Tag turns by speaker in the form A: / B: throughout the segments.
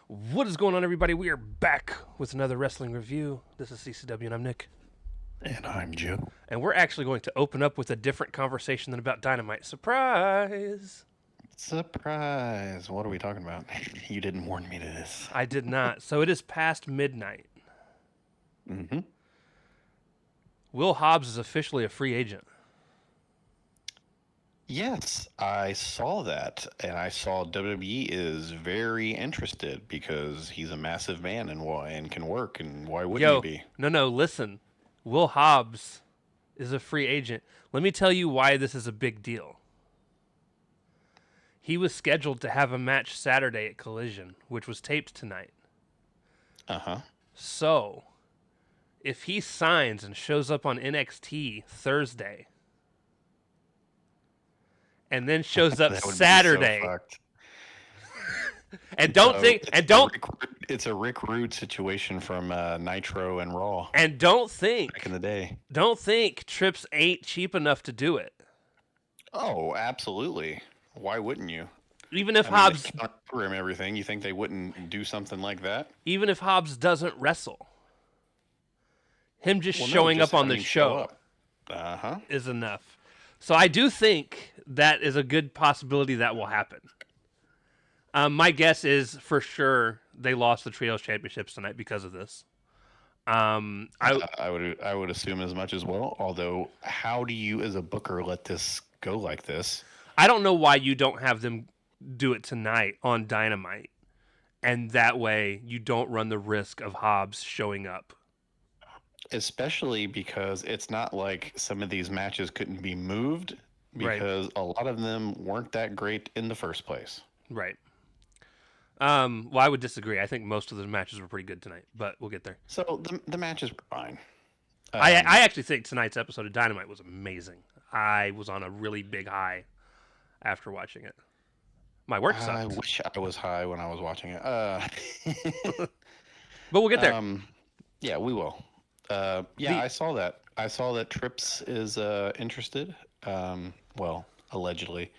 A: What is going on, everybody? We are back with another wrestling review. This is CCW, and I'm Nick.
B: And I'm Joe.
A: And we're actually going to open up with a different conversation than about Dynamite. Surprise!
B: Surprise! What are we talking about? You didn't warn me to this.
A: I did not. So it is past midnight.
B: Mm-hmm.
A: Will Hobbs is officially a free agent.
B: Yes, I saw that, and I saw WWE is very interested because he's a massive man and can work, and why wouldn't he
A: Yo,
B: be?
A: no, listen. Will Hobbs is a free agent. Let me tell you why this is a big deal. He was scheduled to have a match Saturday at Collision, which was taped tonight.
B: Uh-huh.
A: So, if he signs and shows up on NXT Thursday, and then shows up
B: That would be so
A: Saturday,
B: fucked.
A: and don't think,
B: It's
A: and don't,
B: it's a Rick Rude situation from Nitro and Raw
A: and don't
B: back
A: think,
B: in the day.
A: don't think Trips ain't cheap enough to do it.
B: Oh, absolutely. Why wouldn't you?
A: Even if
B: I mean, they
A: Hobbs,
B: counter him everything. You think they wouldn't do something like that?
A: even if Hobbs doesn't wrestle, him just
B: Well, no,
A: showing
B: just
A: up on
B: having
A: the
B: him show
A: show
B: up. Uh-huh.
A: is enough. So I do think that is a good possibility that will happen. My guess is for sure they lost the trios championships tonight because of this.
B: I would assume as much as well. Although, how do you, as a booker, let this go like this?
A: I don't know why you don't have them do it tonight on Dynamite, and that way you don't run the risk of Hobbs showing up.
B: Especially because it's not like some of these matches couldn't be moved
A: Right.
B: because a lot of them weren't that great in the first place.
A: Right. Well, I would disagree. I think most of the matches were pretty good tonight, but we'll get there.
B: So the matches were fine.
A: I actually think tonight's episode of Dynamite was amazing. I was on a really big high after watching it. My work
B: I
A: sucked,
B: wish I was high when I was watching it.
A: but we'll get there.
B: Yeah, we will. I saw that. I saw that Trips is interested. Well, allegedly.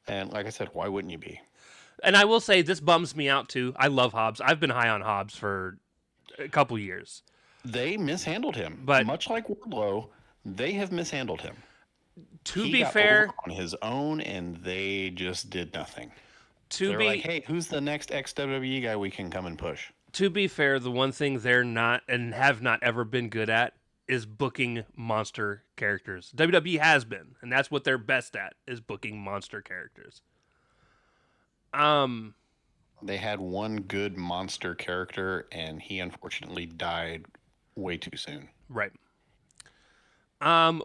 B: And like I said, why wouldn't you be?
A: And I will say this bums me out too. I love Hobbs. I've been high on Hobbs for a couple years.
B: They mishandled him.
A: But
B: much like Wardlow, they have mishandled him.
A: to
B: He
A: be
B: got
A: fair,
B: over on his own, and they just did nothing.
A: to
B: They're
A: be
B: like, hey, who's the next ex-WWE guy we can come and push?
A: to be fair, the one thing they're not and have not ever been good at is booking monster characters. WWE has been, and that's what they're best at is booking monster characters.
B: They had one good monster character, and he unfortunately died way too soon.
A: Right.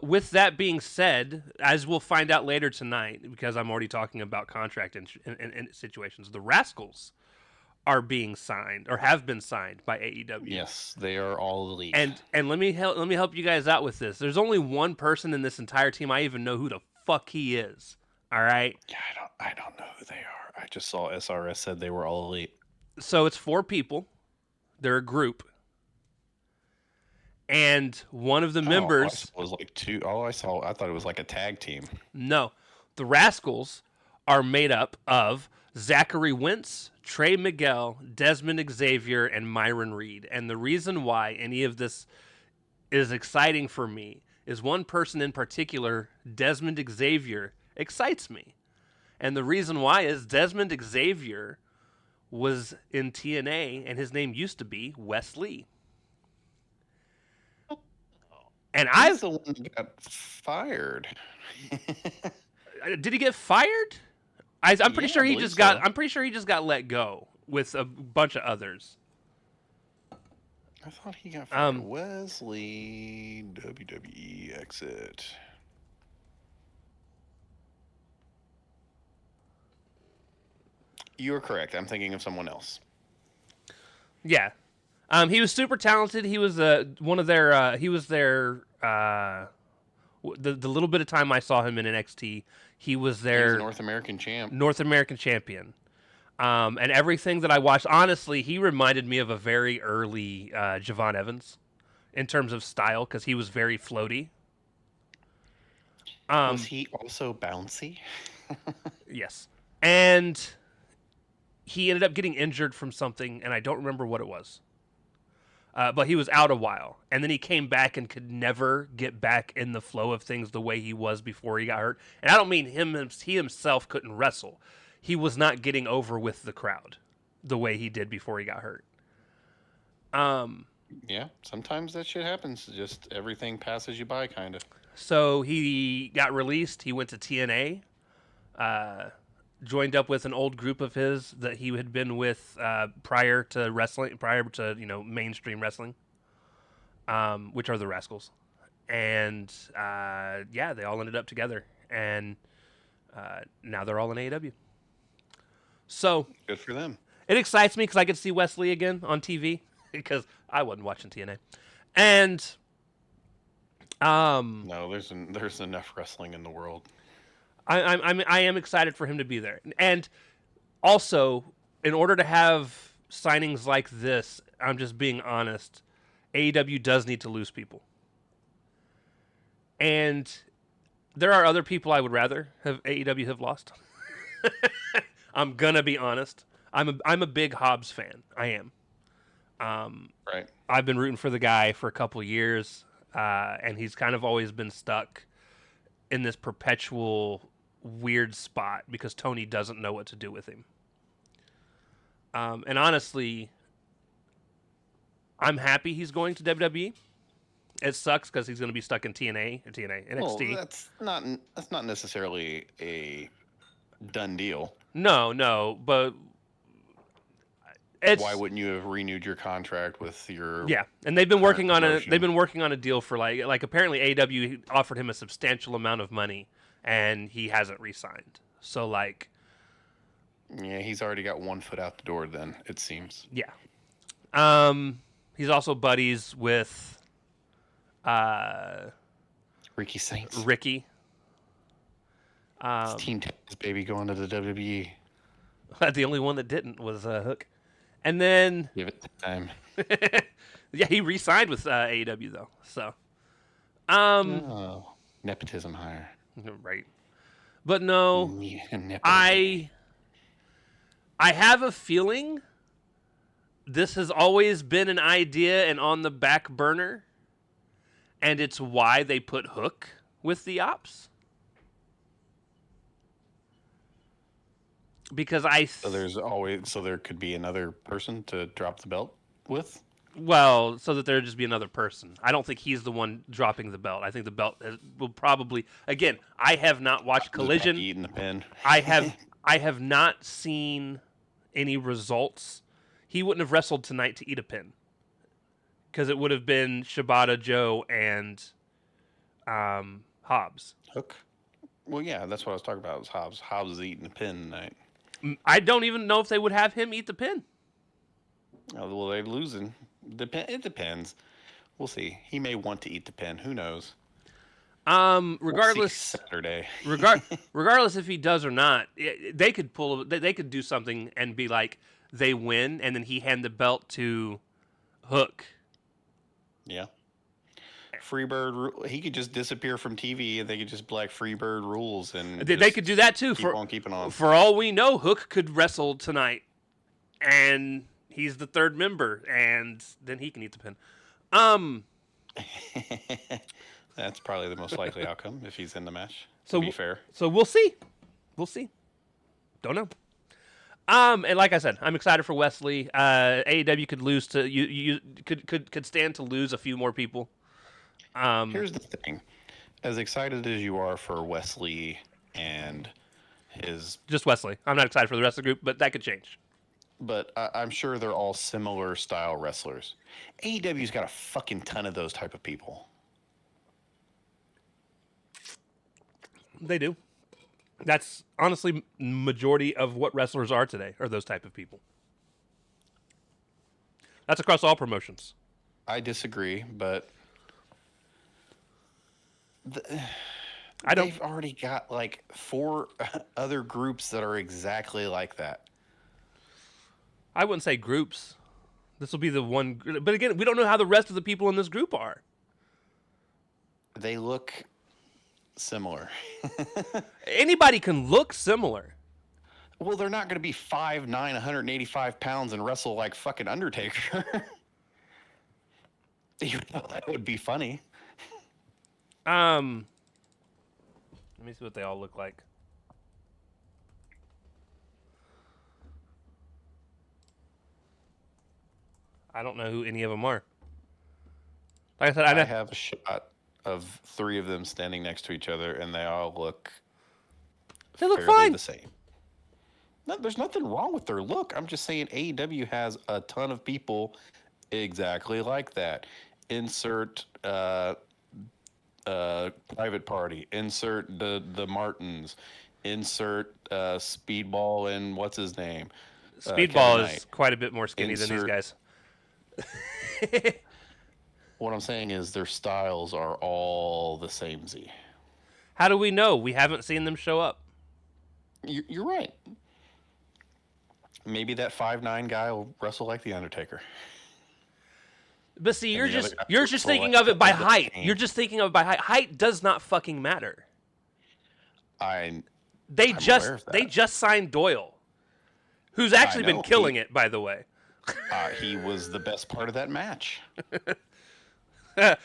A: With that being said, as we'll find out later tonight, because I'm already talking about contract in situations, the Rascals are being signed or have been signed by AEW.
B: Yes, they are all elite.
A: And let me help you guys out with this. There's only one person in this entire team I even know who the fuck he is. All right.
B: Yeah, I don't know who they are. I just saw SRS said they were all elite.
A: So it's 4 people. They're a group. And one of the members
B: was like 2. I thought it was like a tag team.
A: No. The Rascals are made up of Zachary Wentz, Trey Miguel, Desmond Xavier, and Myron Reed. And the reason why any of this is exciting for me is one person in particular, Desmond Xavier, excites me. And the reason why is Desmond Xavier was in TNA, and his name used to be Wes Lee. And
B: He's the one that got fired.
A: Did he get fired? I'm pretty
B: Yeah,
A: sure
B: I
A: he
B: believe
A: just got.
B: so.
A: I'm pretty sure he just got let go with a bunch of others.
B: I thought he got fired. Wesley WWE exit. You are correct. I'm thinking of someone else.
A: Yeah, he was super talented. He was one of their. He was their. The little bit of time I saw him in NXT, he was
B: He
A: their
B: was a North American champ.
A: North American champion. And everything that I watched, honestly, he reminded me of a very early Javon Evans in terms of style because he was very floaty.
B: Was he also bouncy?
A: Yes. And he ended up getting injured from something, and I don't remember what it was. But he was out a while, and then he came back and could never get back in the flow of things the way he was before he got hurt. And I don't mean he himself couldn't wrestle. He was not getting over with the crowd the way he did before he got hurt.
B: Yeah, sometimes that shit happens. Just everything passes you by, kind of.
A: So he got released. He went to TNA, joined up with an old group of his that he had been with prior to mainstream wrestling, which are the Rascals. And they all ended up together, and now they're all in AEW. So
B: good for them.
A: It excites me because I get to see Wesley again on TV because I wasn't watching TNA, and
B: no, there's enough wrestling in the world.
A: I am excited for him to be there, and also in order to have signings like this, I'm just being honest. AEW does need to lose people, and there are other people I would rather have AEW have lost. I'm gonna be honest. I'm a big Hobbs fan. I am.
B: Right.
A: I've been rooting for the guy for a couple of years, and he's kind of always been stuck in this perpetual weird spot because Tony doesn't know what to do with him. And honestly, I'm happy he's going to WWE. It sucks because he's going to be stuck in NXT.
B: Well, that's not necessarily a done deal.
A: No, but
B: why wouldn't you have renewed your contract with your?
A: Yeah, and they've been working on a deal for like apparently AEW offered him a substantial amount of money and he hasn't re-signed. So like,
B: yeah, he's already got one foot out the door. Then it seems.
A: Yeah. He's also buddies with
B: Ricky Saints.
A: Ricky.
B: It's Team Taz, baby, going to the WWE.
A: The only one that didn't was Hook. And then
B: give it time.
A: Yeah, he re-signed with AEW though. So,
B: nepotism hire.
A: Right. But no,
B: nepotism.
A: I have a feeling this has always been an idea and on the back burner, and it's why they put Hook with the Ops. Because
B: so there could be another person to drop the belt with.
A: Well, so that there'd just be another person. I don't think he's the one dropping the belt. I think the belt will probably. Again, I have not watched Collision.
B: Eating the pin.
A: I have not seen any results. He wouldn't have wrestled tonight to eat a pin, because it would have been Shibata, Joe, and Hobbs.
B: Hook. Well, yeah, that's what I was talking about. Was Hobbs? Hobbs is eating the pin tonight.
A: I don't even know if they would have him eat the pin.
B: Oh, well, they're losing. It depends. We'll see. He may want to eat the pin. Who knows?
A: Regardless,
B: we'll see Saturday.
A: Regardless if he does or not, they could pull. They could do something and be like they win, and then he hand the belt to Hook.
B: Yeah. Freebird, he could just disappear from TV, and they could just be like Freebird rules, and
A: they could do that too.
B: Keep on keeping on.
A: For all we know, Hook could wrestle tonight, and he's the third member, and then he can eat the pin.
B: That's probably the most likely outcome if he's in the match.
A: To
B: be fair.
A: So we'll see. Don't know. And like I said, I'm excited for Wesley. AEW could lose to you could stand to lose a few more people.
B: Here's the thing. As excited as you are for Wesley and his...
A: Just Wesley. I'm not excited for the rest of the group, but that could change.
B: But I'm sure they're all similar style wrestlers. AEW's got a fucking ton of those type of people.
A: They do. That's honestly majority of what wrestlers are today, are those type of people. That's across all promotions.
B: I disagree, but... They've already got like 4 other groups that are exactly like that.
A: I wouldn't say groups. This will be the one, but again, we don't know how the rest of the people in this group are.
B: They look similar.
A: Anybody can look similar.
B: Well, they're not going to be 5'9", 185 pounds and wrestle like fucking Undertaker. You know, that would be funny.
A: Let me see what they all look like. I don't know who any of them are. Like I said,
B: I have a shot of 3 of them standing next to each other, and they all look
A: They look
B: fairly
A: fine.
B: the same. No, there's nothing wrong with their look. I'm just saying AEW has a ton of people exactly like that. Insert Private Party. Insert the Martins. Insert Speedball and what's his name? Kevin
A: Speedball
B: Knight.
A: is quite a bit more skinny than these guys.
B: What I'm saying is their styles are all the same. Z.
A: How do we know? We haven't seen them show up.
B: You're right. Maybe that 5'9" guy will wrestle like the Undertaker.
A: But see, you're
B: the other
A: just
B: guy
A: you're
B: will
A: just
B: wrestle
A: thinking
B: like
A: of it by
B: the
A: height.
B: Kane.
A: You're just thinking of it by height. Height does not fucking matter.
B: I'm
A: They
B: aware of that.
A: they just signed Doyle, who's actually been
B: know.
A: killing it, by the way.
B: He was the best part of that match.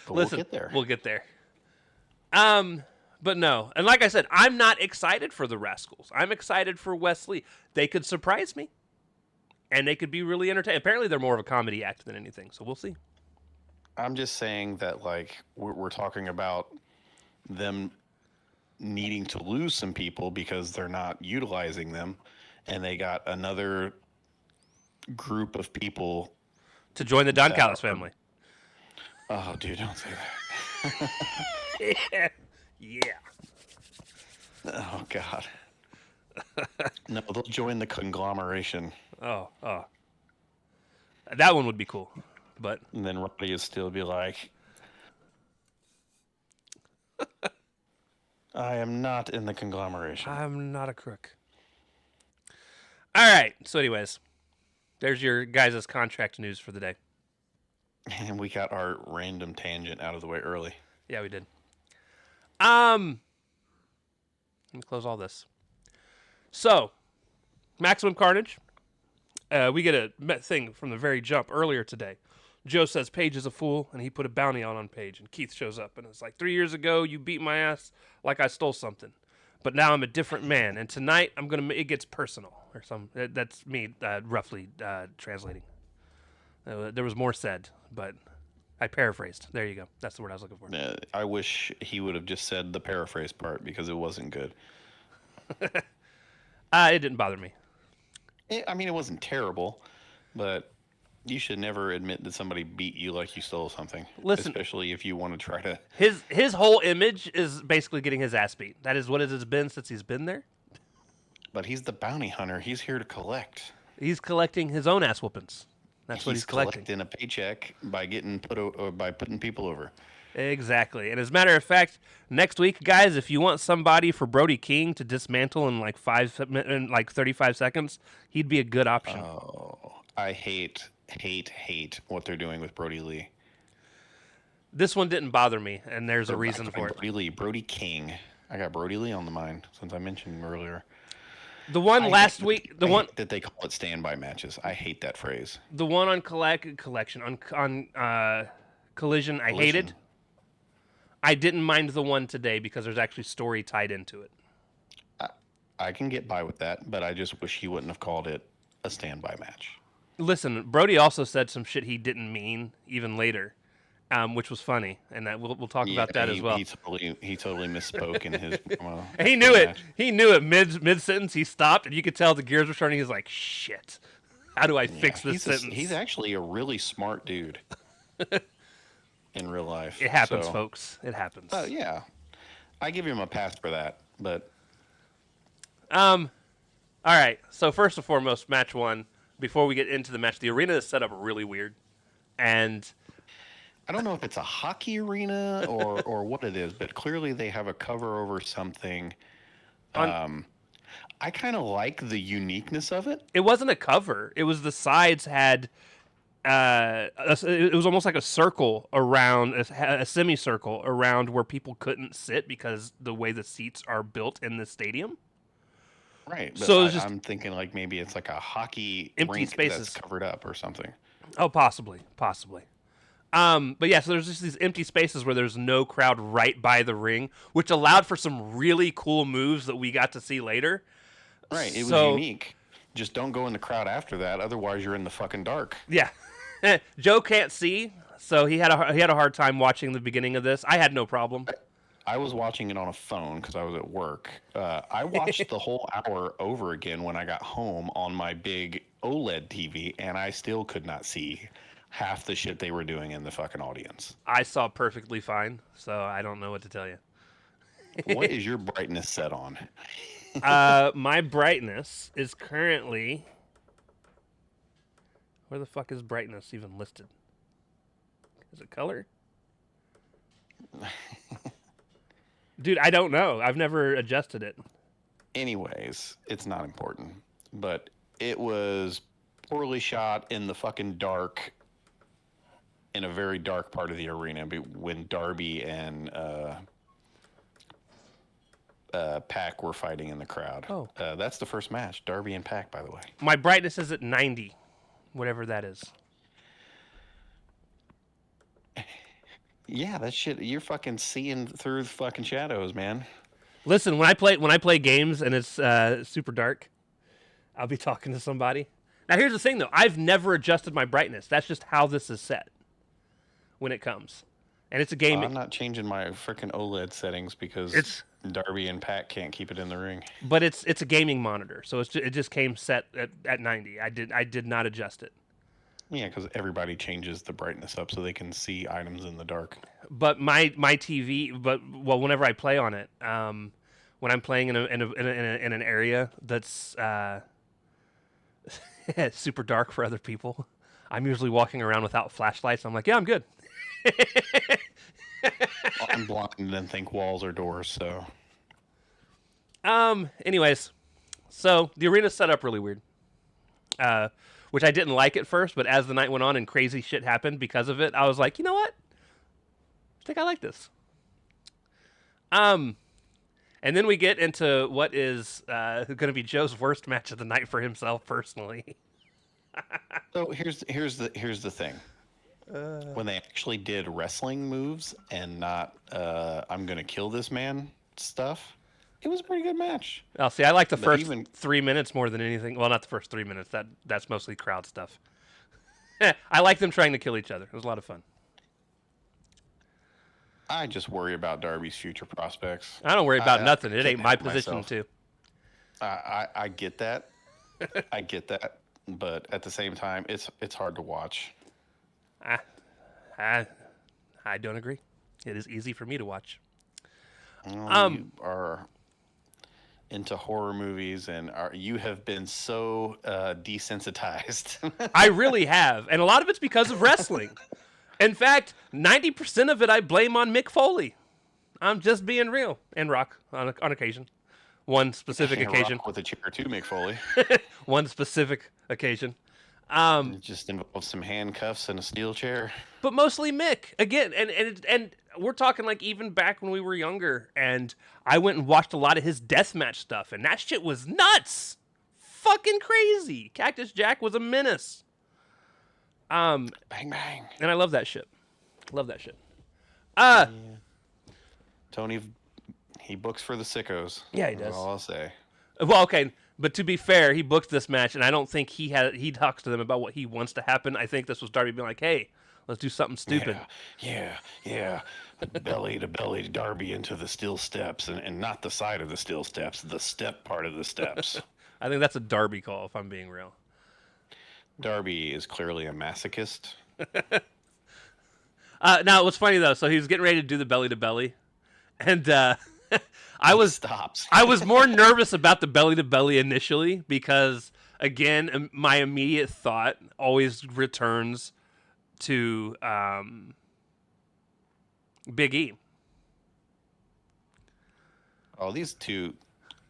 A: Listen,
B: get there.
A: We'll get there. But no, and like I said, I'm not excited for the Rascals. I'm excited for Wesley. They could surprise me, and they could be really entertaining. Apparently, they're more of a comedy act than anything, so we'll see.
B: I'm just saying that, like, we're talking about them needing to lose some people because they're not utilizing them, and they got another group of people.
A: To join the Don Callis family.
B: Oh, dude, don't say
A: Yeah. Yeah.
B: that. Oh, God. No, they'll join the conglomeration.
A: Oh. That one would be cool. But
B: And then Roddy would still be like, I am not in the conglomeration.
A: I'm not a crook. All right. So, anyways, there's your guys' contract news for the day.
B: And we got our random tangent out of the way early.
A: Yeah, we did. Let me close all this. So, Maximum Carnage. We get a thing from the very jump earlier today. Joe says Paige is a fool, and he put a bounty on Paige. And Keith shows up, and it's like, 3 years ago, you beat my ass like I stole something. But now I'm a different man, and tonight it gets personal. Or that's me roughly translating. There was more said, but I paraphrased. There you go. That's the word I was looking for.
B: I wish he would have just said the paraphrase part because it wasn't good.
A: It didn't bother me.
B: I mean, it wasn't terrible, but you should never admit that somebody beat you like you stole something.
A: Listen,
B: especially if you want to try to.
A: His whole image is basically getting his ass beat. That is what it has been since he's been there.
B: But he's the bounty hunter. He's here to collect.
A: He's collecting his own ass whoopings. That's what he's collecting.
B: Collecting a paycheck by getting by putting people over.
A: Exactly. And as a matter of fact, next week, guys, if you want somebody for Brody King to dismantle in like 35 seconds, he'd be a good option.
B: Oh, I hate what they're doing with Brody Lee.
A: This one didn't bother me, and there's a reason for it.
B: Brody King. I got Brody Lee on the mind since I mentioned him earlier.
A: The one last week, the one
B: that they call it standby matches. I hate that phrase.
A: The one on Collision, I hated. I didn't mind the one today because there's actually story tied into it.
B: I can get by with that, but I just wish he wouldn't have called it a standby match.
A: Listen, Brody also said some shit he didn't mean even later, which was funny, and that we'll talk about that as well.
B: He totally misspoke in his promo.
A: He knew it. He knew it mid sentence. He stopped, and you could tell the gears were turning. He's like, "Shit, how do I fix this sentence?"
B: He's actually a really smart dude in real life.
A: It happens, folks. It happens.
B: Yeah, I give him a pass for that. But
A: all right. So first and foremost, match one. Before we get into the match, the arena is set up really weird, and
B: I don't know if it's a hockey arena or what it is, but clearly they have a cover over something. I kind of like the uniqueness of it.
A: It wasn't a cover. It was the sides had. It was almost like a circle around a semicircle around where people couldn't sit because the way the seats are built in the stadium.
B: Right, but
A: So it was just
B: I'm thinking like maybe it's like a hockey
A: empty
B: rink that's
A: spaces.
B: covered up or something.
A: Oh, possibly, possibly. But yeah, so there's just these empty spaces where there's no crowd right by the ring, which allowed for some really cool moves that we got to see later.
B: Right, it was
A: So
B: unique. Just don't go in the crowd after that, otherwise you're in the fucking dark.
A: yeah, Joe can't see, so he had a hard time watching the beginning of this. I had no problem.
B: I was watching it on a phone because I was at work. I watched the whole hour over again when I got home on my big OLED TV, and I still could not see half the shit they were doing in the fucking audience.
A: I saw perfectly fine, so I don't know what to tell you.
B: What is your brightness set on?
A: My brightness is currently. Where the fuck is brightness even listed? Is it color? Dude, I don't know. I've never adjusted it.
B: Anyways, it's not important, but it was poorly shot in the fucking dark, in a very dark part of the arena when Darby and Pac were fighting in the crowd.
A: Oh.
B: That's the first match, Darby and Pac, by the way.
A: My brightness is at 90, whatever that is.
B: Yeah, that shit. You're fucking seeing through the fucking shadows, man.
A: Listen, when I play games and it's super dark, I'll be talking to somebody. Now here's the thing though, I've never adjusted my brightness. That's just how this is set when it comes. And it's a game.
B: I'm not changing my freaking OLED settings because Darby and Pac can't keep it in the ring.
A: But it's a gaming monitor, so it just came set at 90. I did not adjust it.
B: Yeah, because everybody changes the brightness up so they can see items in the dark.
A: But my TV, whenever I play on it, when I'm playing in an area that's super dark for other people, I'm usually walking around without flashlights. I'm like, yeah, I'm good.
B: I'm blind and think walls are doors, so.
A: Anyways, so the arena's set up really weird. Which I didn't like at first, but as the night went on and crazy shit happened because of it, I was like, you know what? I think I like this. And then we get into what is going to be Joe's worst match of the night for himself personally.
B: So here's the thing. When they actually did wrestling moves and not I'm gonna kill this man stuff, it was a pretty good match.
A: Oh, see, I like the
B: But
A: first
B: even-
A: 3 minutes more than anything. Well, not the first 3 minutes. That's mostly crowd stuff. I like them trying to kill each other. It was a lot of fun.
B: I just worry about Darby's future prospects.
A: I don't worry about
B: I
A: nothing. It
B: can't
A: ain't my
B: help
A: position
B: myself.
A: to.
B: I get that. I get that. But at the same time, it's hard to watch.
A: I don't agree. It is easy for me to watch.
B: You are into horror movies, and you have been so desensitized.
A: I really have, and a lot of it's because of wrestling. In fact, 90% of it I blame on Mick Foley. I'm just being real, and Rock on occasion. One specific
B: And
A: occasion.
B: Rock with a chair too, Mick Foley.
A: One specific occasion.
B: It just involves some handcuffs and a steel chair.
A: But mostly Mick again, and we're talking like even back when we were younger, and I went and watched a lot of his deathmatch stuff, and that shit was nuts, fucking crazy. Cactus Jack was a menace.
B: Bang bang.
A: And I love that shit. Love that shit.
B: Tony, he books for the sickos.
A: Yeah, he
B: That's
A: does.
B: all I'll say.
A: Well, okay, but to be fair, he booked this match, and I don't think he talks to them about what he wants to happen. I think this was Darby being like, "Hey, let's do something stupid."
B: Yeah. Belly to belly, Darby into the steel steps, and not the side of the steel steps, the step part of the steps.
A: I think that's a Darby call, if I'm being real.
B: Darby is clearly a masochist.
A: Now, what's funny though, so he was getting ready to do the belly to belly, and
B: Stops.
A: I was more nervous about the belly to belly initially because, again, my immediate thought always returns to Big E.
B: Oh, these two.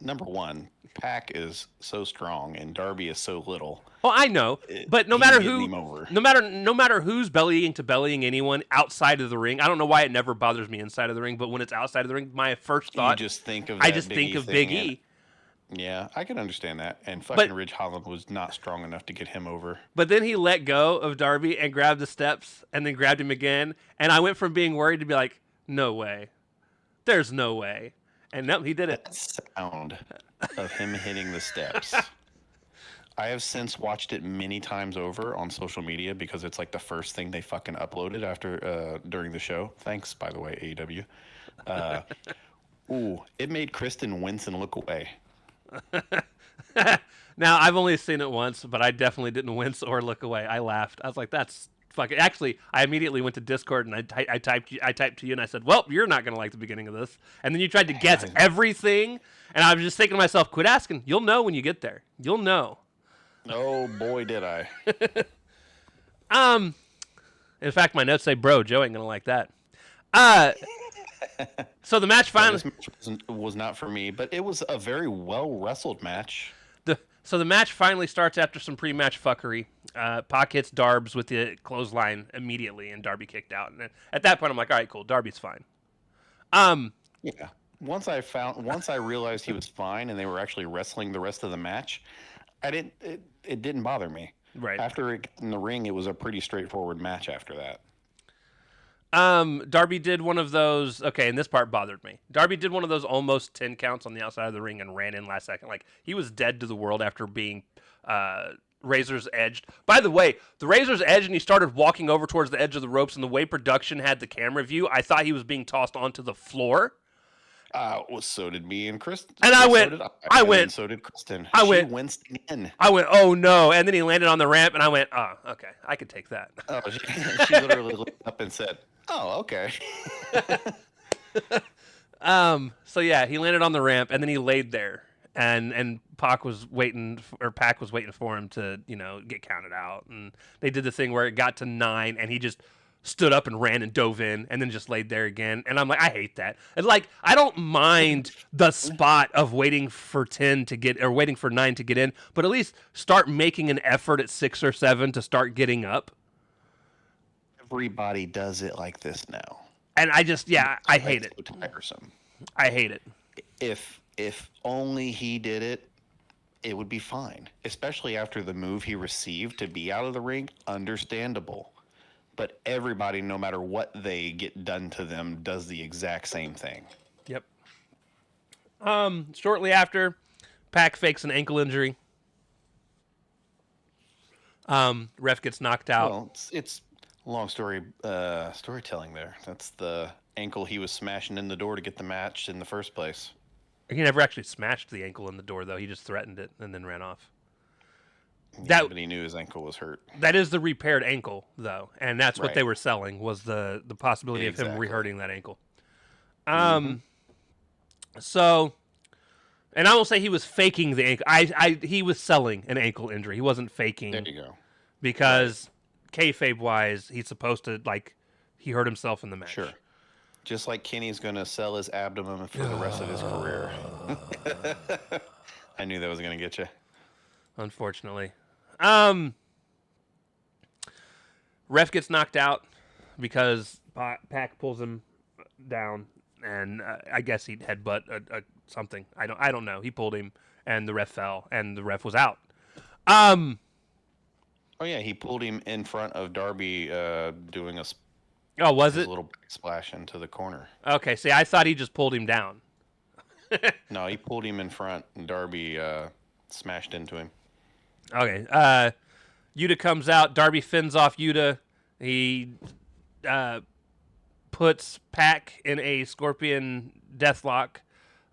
B: Number one, Pac is so strong and Darby is so little.
A: Well, I know, but no
B: he's
A: matter
B: getting
A: who,
B: him over.
A: no matter who's bellying to bellying anyone outside of the ring, I don't know why it never bothers me inside of the ring, but when it's outside of the ring, my first thought,
B: You just think of
A: I
B: that
A: just
B: Big
A: think
B: E
A: of
B: thing,
A: Big
B: and
A: E.
B: Yeah, I can understand that. And
A: But
B: fucking Ridge Holland was not strong enough to get him over.
A: but then he let go of Darby and grabbed the steps and then grabbed him again. And I went from being worried to be like, no way. There's no way. And nope, he did it.
B: That sound of him hitting the steps. I have since watched it many times over on social media because it's like the first thing they fucking uploaded after during the show. Thanks, by the way, AEW. It made Kristen wince and look away.
A: Now, I've only seen it once, but I definitely didn't wince or look away. I laughed. I was like, that's fucking. Actually, I immediately went to Discord and I typed to you and I said, well, you're not going to like the beginning of this. And then you tried to guess everything. And I was just thinking to myself, quit asking. You'll know when you get there. You'll know.
B: Oh, boy, did I.
A: In fact, my notes say, bro, Joe ain't going to like that. So the match finally.
B: This match was not for me, but it was a very well wrestled match.
A: So the match finally starts after some pre-match fuckery. Pac hits Darbs with the clothesline immediately, and Darby kicked out. And at that point, I'm like, all right, cool, Darby's fine.
B: Yeah. Once I realized he was fine, and they were actually wrestling the rest of the match, it didn't bother me.
A: Right.
B: After it got in the ring, it was a pretty straightforward match after that.
A: Darby did one of those. Okay, and this part bothered me. Darby did one of those almost 10 counts on the outside of the ring and ran in last second. Like, he was dead to the world after being razor's edged. By the way, the razor's edge, and he started walking over towards the edge of the ropes, and the way production had the camera view, I thought he was being tossed onto the floor.
B: Well, so did me and Kristen.
A: And I went,
B: so did Kristen.
A: I
B: went, winced in.
A: I went, oh no. And then he landed on the ramp, and I went, oh, okay, I could take that.
B: Oh, she literally looked up and said, oh, okay.
A: So yeah, he landed on the ramp, and then he laid there, and Pac was waiting for him to, get counted out. And they did the thing where it got to 9, and he just stood up and ran and dove in, and then just laid there again. And I'm like, I hate that. And like, I don't mind the spot of waiting for 10 to get, or waiting for 9 to get in, but at least start making an effort at 6 or 7 to start getting up.
B: Everybody does it like this now.
A: And I just, I hate it.
B: So tiresome.
A: I hate it.
B: If only he did it, it would be fine. Especially after the move he received to be out of the ring, understandable. But everybody, no matter what they get done to them, does the exact same thing.
A: Yep. Shortly after, Pac fakes an ankle injury. Ref gets knocked out.
B: Well, it's long storytelling there. That's the ankle he was smashing in the door to get the match in the first place.
A: He never actually smashed the ankle in the door, though. He just threatened it and then ran off.
B: Yeah, but he knew his ankle was hurt.
A: That is the repaired ankle, though, and that's what they were selling, was the possibility of him re-hurting that ankle. So, and I won't say he was faking the ankle. He was selling an ankle injury. He wasn't faking.
B: There you go.
A: Because kayfabe-wise, he's supposed to, like, he hurt himself in the match.
B: Sure. Just like Kenny's going to sell his abdomen for the rest of his career. I knew that was going to get you.
A: Unfortunately. Ref gets knocked out because Pac pulls him down, and I guess he'd headbutt something. I don't know. He pulled him, and the ref fell, and the ref was out.
B: Oh yeah, he pulled him in front of Darby, doing a little splash into the corner.
A: Okay, see, I thought he just pulled him down.
B: No, he pulled him in front, and Darby smashed into him.
A: Okay, Yuta comes out. Darby fins off Yuta. He puts Pac in a Scorpion Deathlock.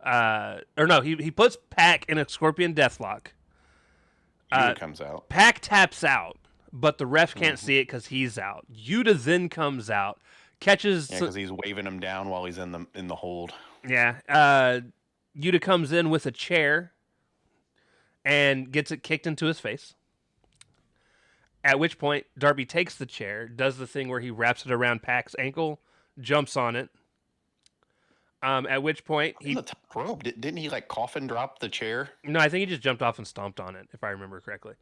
A: He puts Pac in a Scorpion Deathlock.
B: Yuta comes out.
A: Pac taps out, but the ref can't see it because he's out. Yuta then comes out, catches.
B: Yeah, because he's waving him down while he's in the hold.
A: Yeah. Yuta comes in with a chair and gets it kicked into his face. At which point, Darby takes the chair, does the thing where he wraps it around Pac's ankle, jumps on it. At which point
B: he... On the top rope, didn't he like coffin drop the chair?
A: No, I think he just jumped off and stomped on it, if I remember correctly.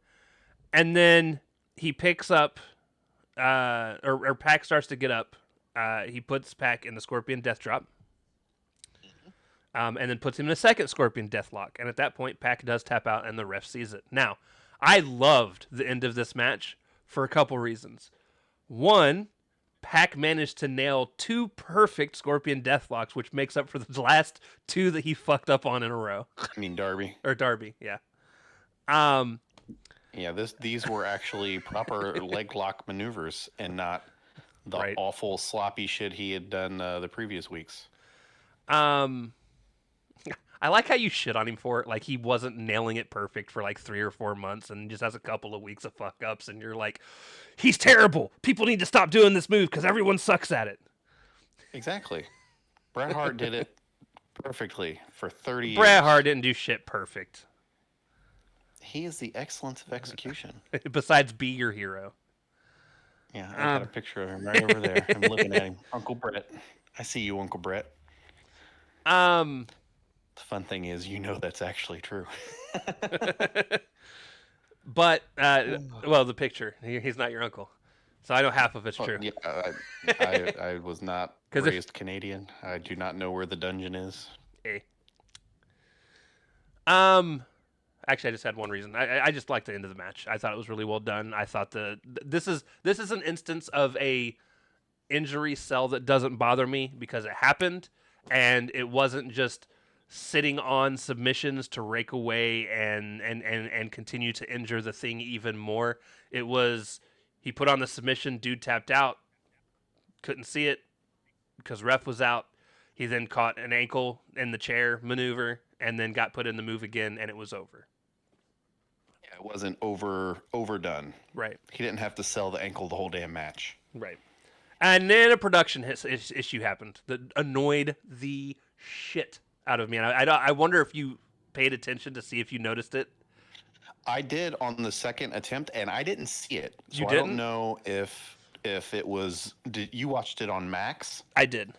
A: And then he picks up, or Pac starts to get up. He puts Pac in the Scorpion Death Drop. and then puts him in a second Scorpion Deathlock. And at that point, Pac does tap out, and the ref sees it. Now, I loved the end of this match for a couple reasons. One, Pac managed to nail 2 perfect Scorpion Deathlocks, which makes up for the last 2 that he fucked up on in a row.
B: I mean, Darby.
A: Or Darby, yeah. Um,
B: Yeah, these were actually proper leg lock maneuvers and not the awful sloppy shit he had done the previous weeks.
A: I like how you shit on him for it. Like, he wasn't nailing it perfect for like 3 or 4 months and just has a couple of weeks of fuck ups, and you're like, he's terrible. People need to stop doing this move because everyone sucks at it.
B: Exactly. Bret Hart did it perfectly for 30 years.
A: Bret Hart didn't do shit perfect.
B: He is the excellence of execution.
A: Besides be your hero.
B: Yeah, I got a picture of him right over there. I'm looking at him. Uncle Brett. I see you, Uncle Brett. The fun thing is, that's actually true.
A: But, well, the picture. He's not your uncle. So I know half of it's true.
B: Yeah, I was not raised Canadian. I do not know where the dungeon is.
A: Actually, I just had one reason. I just liked the end of the match. I thought it was really well done. I thought this is an instance of a injury cell that doesn't bother me because it happened, and it wasn't just sitting on submissions to rake away and continue to injure the Thing even more. It was, he put on the submission, dude tapped out, couldn't see it because ref was out. He then caught an ankle in the chair maneuver and then got put in the move again, and it was over.
B: Yeah, it wasn't overdone.
A: Right.
B: He didn't have to sell the ankle the whole damn match.
A: Right. And then a production issue happened that annoyed the shit out of me. And I wonder if you paid attention to see if you noticed it.
B: I did on the second attempt, and I didn't see it. So
A: you didn't?
B: I don't know if it was. Did you watched it on Max?
A: I did.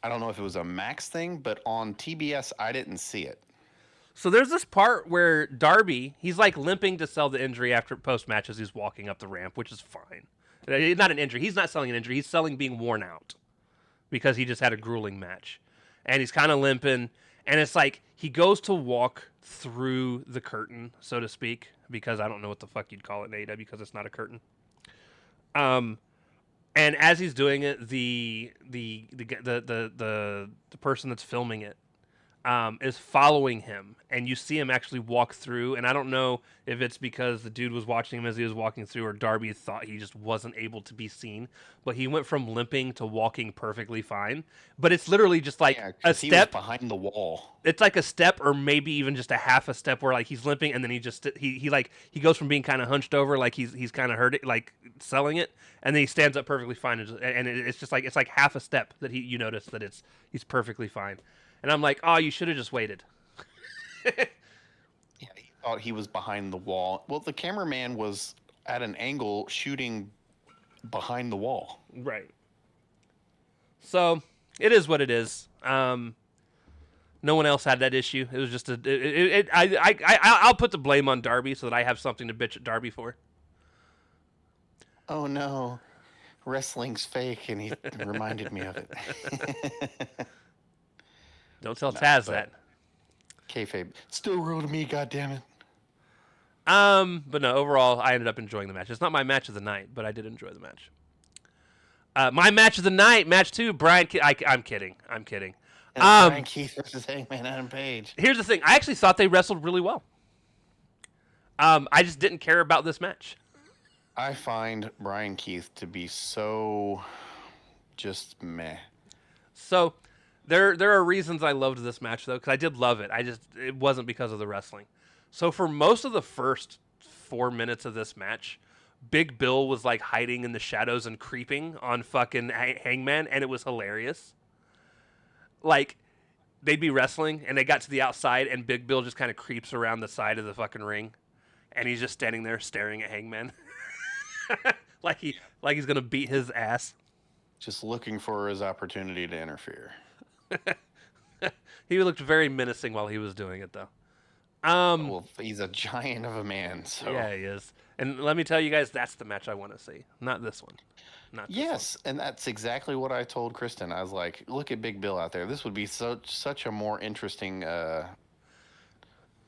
B: I don't know if it was a Max thing, but on TBS, I didn't see it.
A: So there's this part where Darby, he's like limping to sell the injury after post match as he's walking up the ramp, which is fine. Not an injury. He's not selling an injury. He's selling being worn out because he just had a grueling match. And he's kind of limping. And it's like he goes to walk through the curtain, so to speak, because I don't know what the fuck you'd call it in AEW because it's not a curtain. And as he's doing it, the person that's filming it is following him, and you see him actually walk through. And I don't know if it's because the dude was watching him as he was walking through, or Darby thought he just wasn't able to be seen. But he went from limping to walking perfectly fine. But it's literally just like a step.
B: He was behind the wall.
A: It's like a step, or maybe even just a half a step, where like he's limping, and then he goes from being kind of hunched over, like he's kind of hurt it, like selling it, and then he stands up perfectly fine, and it's just like, it's like half a step that you notice that he's perfectly fine. And I'm like, oh, you should have just waited.
B: Yeah, he thought he was behind the wall. Well, the cameraman was at an angle shooting behind the wall.
A: Right. So it is what it is. No one else had that issue. It was just I'll put the blame on Darby so that I have something to bitch at Darby for.
B: Oh no, wrestling's fake, and he reminded me of it.
A: Don't tell Taz that.
B: Kayfabe. Still real to me, goddammit.
A: But no, overall, I ended up enjoying the match. It's not my match of the night, but I did enjoy the match. My match of the night, match 2, Brian. I'm kidding.
B: Brian Keith versus Hangman Adam Page.
A: Here's the thing. I actually thought they wrestled really well. I just didn't care about this match.
B: I find Brian Keith to be so just meh.
A: So there are reasons I loved this match, though, because I did love it. It wasn't because of the wrestling. So for most of the first 4 minutes of this match, Big Bill was like hiding in the shadows and creeping on fucking Hangman, and it was hilarious. Like, they'd be wrestling, and they got to the outside, and Big Bill just kind of creeps around the side of the fucking ring, and he's just standing there staring at Hangman. like he's gonna beat his ass.
B: Just looking for his opportunity to interfere.
A: He looked very menacing while he was doing it, though.
B: Well, he's a giant of a man, so
A: yeah, he is. And let me tell you guys, that's the match I want to see, not this one. Not this one.
B: Yes, and that's exactly what I told Kristen. I was like, "Look at Big Bill out there. This would be such a more interesting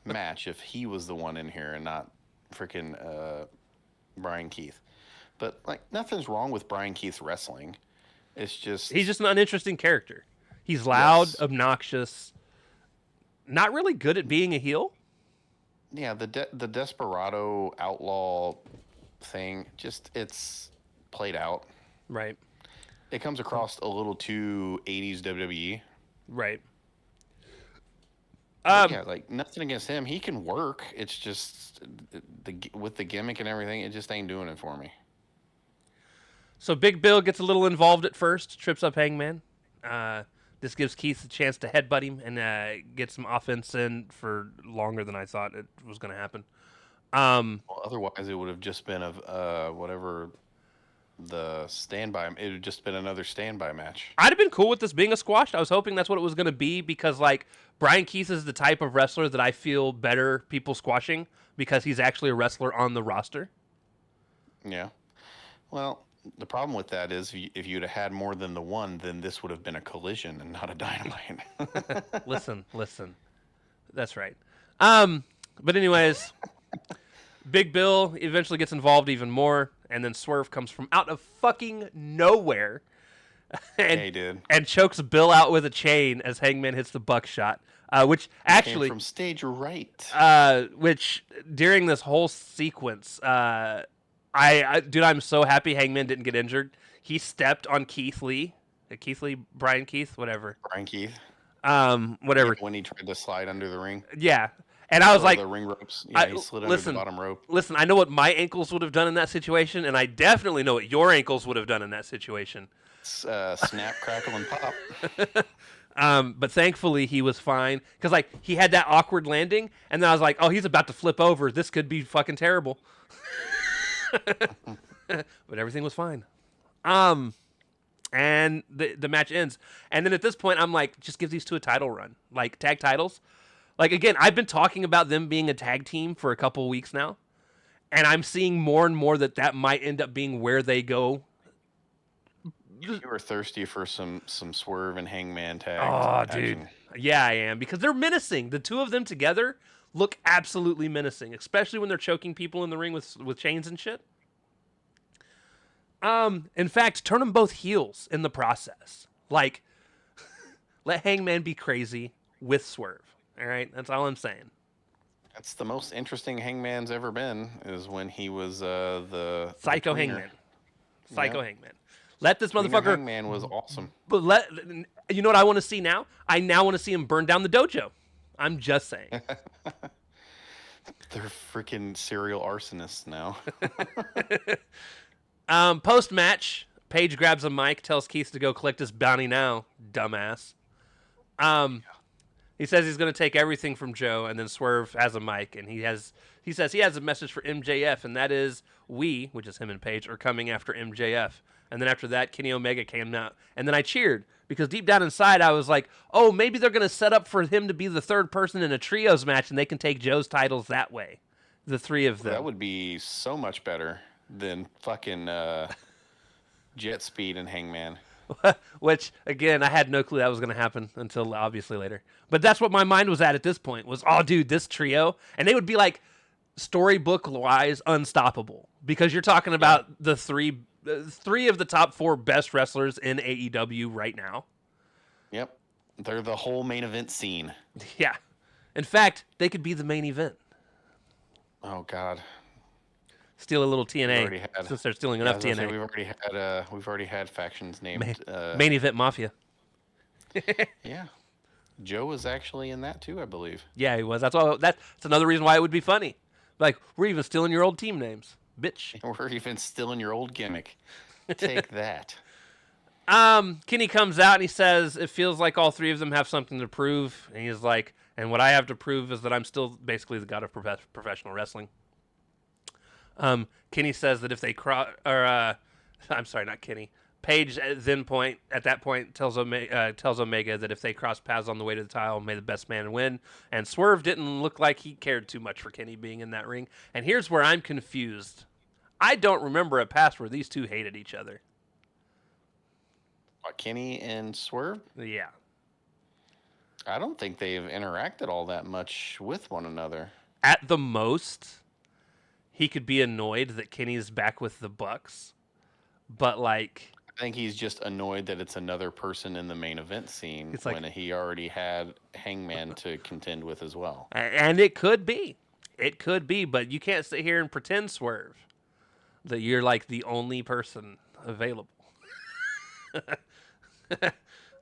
B: match if he was the one in here and not freaking Brian Keith." But like, nothing's wrong with Brian Keith's wrestling. It's just
A: He's just an uninteresting character. He's loud,
B: Yes.
A: obnoxious, not really good at being a heel.
B: yeah, the desperado outlaw thing. Just it's played out.
A: Right.
B: It comes across a little too 80s WWE.
A: Right.
B: But yeah, like nothing against him. He can work. It's just with the gimmick and everything, it just ain't doing it for me.
A: So Big Bill gets a little involved at first, trips up Hangman. This gives Keith a chance to headbutt him and get some offense in for longer than I thought it was going to happen.
B: Well, otherwise, it would have just been a whatever the standby. It would have just been another standby match.
A: I'd have been cool with this being a squash. I was hoping that's what it was going to be because, like, Brian Keith is the type of wrestler that I feel better people squashing because he's actually a wrestler on the roster.
B: Yeah. Well, the problem with that is if you'd have had more than the one, then this would have been a collision and not a dynamite.
A: Listen. That's right. But anyways, Big Bill eventually gets involved even more, and then Swerve comes from out of fucking nowhere and,
B: Yeah, he did.
A: and chokes Bill out with a chain as Hangman hits the buckshot. Which actually,
B: Came from stage right.
A: which during this whole sequence, dude, I'm so happy Hangman didn't get injured. He stepped on Brian Keith, whatever.
B: Brian Keith.
A: Whatever.
B: When he tried to slide under the ring.
A: Yeah. And I was like,
B: the ring ropes. Yeah, he slid under the bottom rope.
A: Listen, I know what my ankles would have done in that situation, and I definitely know what your ankles would have done in that situation.
B: Snap, crackle, and pop.
A: But thankfully he was fine because like he had that awkward landing, and then I was like, oh, he's about to flip over. This could be fucking terrible. But everything was fine. And the match ends, and then at this point I'm like, just give these two a title run, like tag titles. Like, again, I've been talking about them being a tag team for a couple of weeks now, and I'm seeing more and more that might end up being where they go.
B: You were thirsty for some Swerve and Hangman tag.
A: Oh,
B: action.
A: dude. Yeah, I am, because they're menacing. The two of them together look absolutely menacing, especially when they're choking people in the ring with chains and shit. In fact, turn them both heels in the process. Like, let Hangman be crazy with Swerve. All right, that's all I'm saying.
B: That's the most interesting Hangman's ever been. Is when he was the
A: Psycho
B: tweener.
A: Hangman. Psycho Hangman. Let this
B: Tweener
A: motherfucker.
B: Hangman was awesome.
A: But you know what I want to see now? I now want to see him burn down the dojo. I'm just saying.
B: They're freaking serial arsonists now.
A: Post match, Paige grabs a mic, tells Keith to go collect his bounty now, dumbass. He says he's going to take everything from Joe, and then Swerve has a mic, and he says he has a message for MJF, and that is we, which is him and Paige, are coming after MJF. And then after that, Kenny Omega came out, and then I cheered because deep down inside I was like, oh, maybe they're going to set up for him to be the third person in a trios match, and they can take Joe's titles that way, the three of them.
B: That would be so much better than fucking Jet Speed and Hangman.
A: Which, again, I had no clue that was going to happen until obviously later. But that's what my mind was at this point was, oh, dude, this trio. And they would be like storybook-wise unstoppable because you're talking about the three of the top four best wrestlers in AEW right now.
B: Yep. They're the whole main event scene.
A: Yeah. In fact, they could be the main event.
B: Oh, God.
A: Steal a little TNA since they're stealing enough TNA.
B: Say, we've already had factions named
A: Main Event Mafia.
B: Yeah, Joe was actually in that too, I believe.
A: Yeah, he was. That's another reason why it would be funny. Like, we're even stealing your old team names, bitch.
B: We're even still in your old gimmick. Take that.
A: Kenny comes out and he says it feels like all three of them have something to prove, and he's like, and what I have to prove is that I'm still basically the god of professional wrestling. Kenny says that if they I'm sorry, not Kenny. Paige at that point tells Omega that if they cross paths on the way to the title, may the best man win. And Swerve didn't look like he cared too much for Kenny being in that ring. And here's where I'm confused. I don't remember a past where these two hated each other.
B: Kenny and Swerve?
A: Yeah.
B: I don't think they've interacted all that much with one another.
A: At the most, he could be annoyed that Kenny's back with the Bucks. But, like...
B: I think he's just annoyed that it's another person in the main event scene when he already had Hangman to contend with as well.
A: And it could be. It could be, but you can't sit here and pretend, Swerve, that you're, like, the only person available.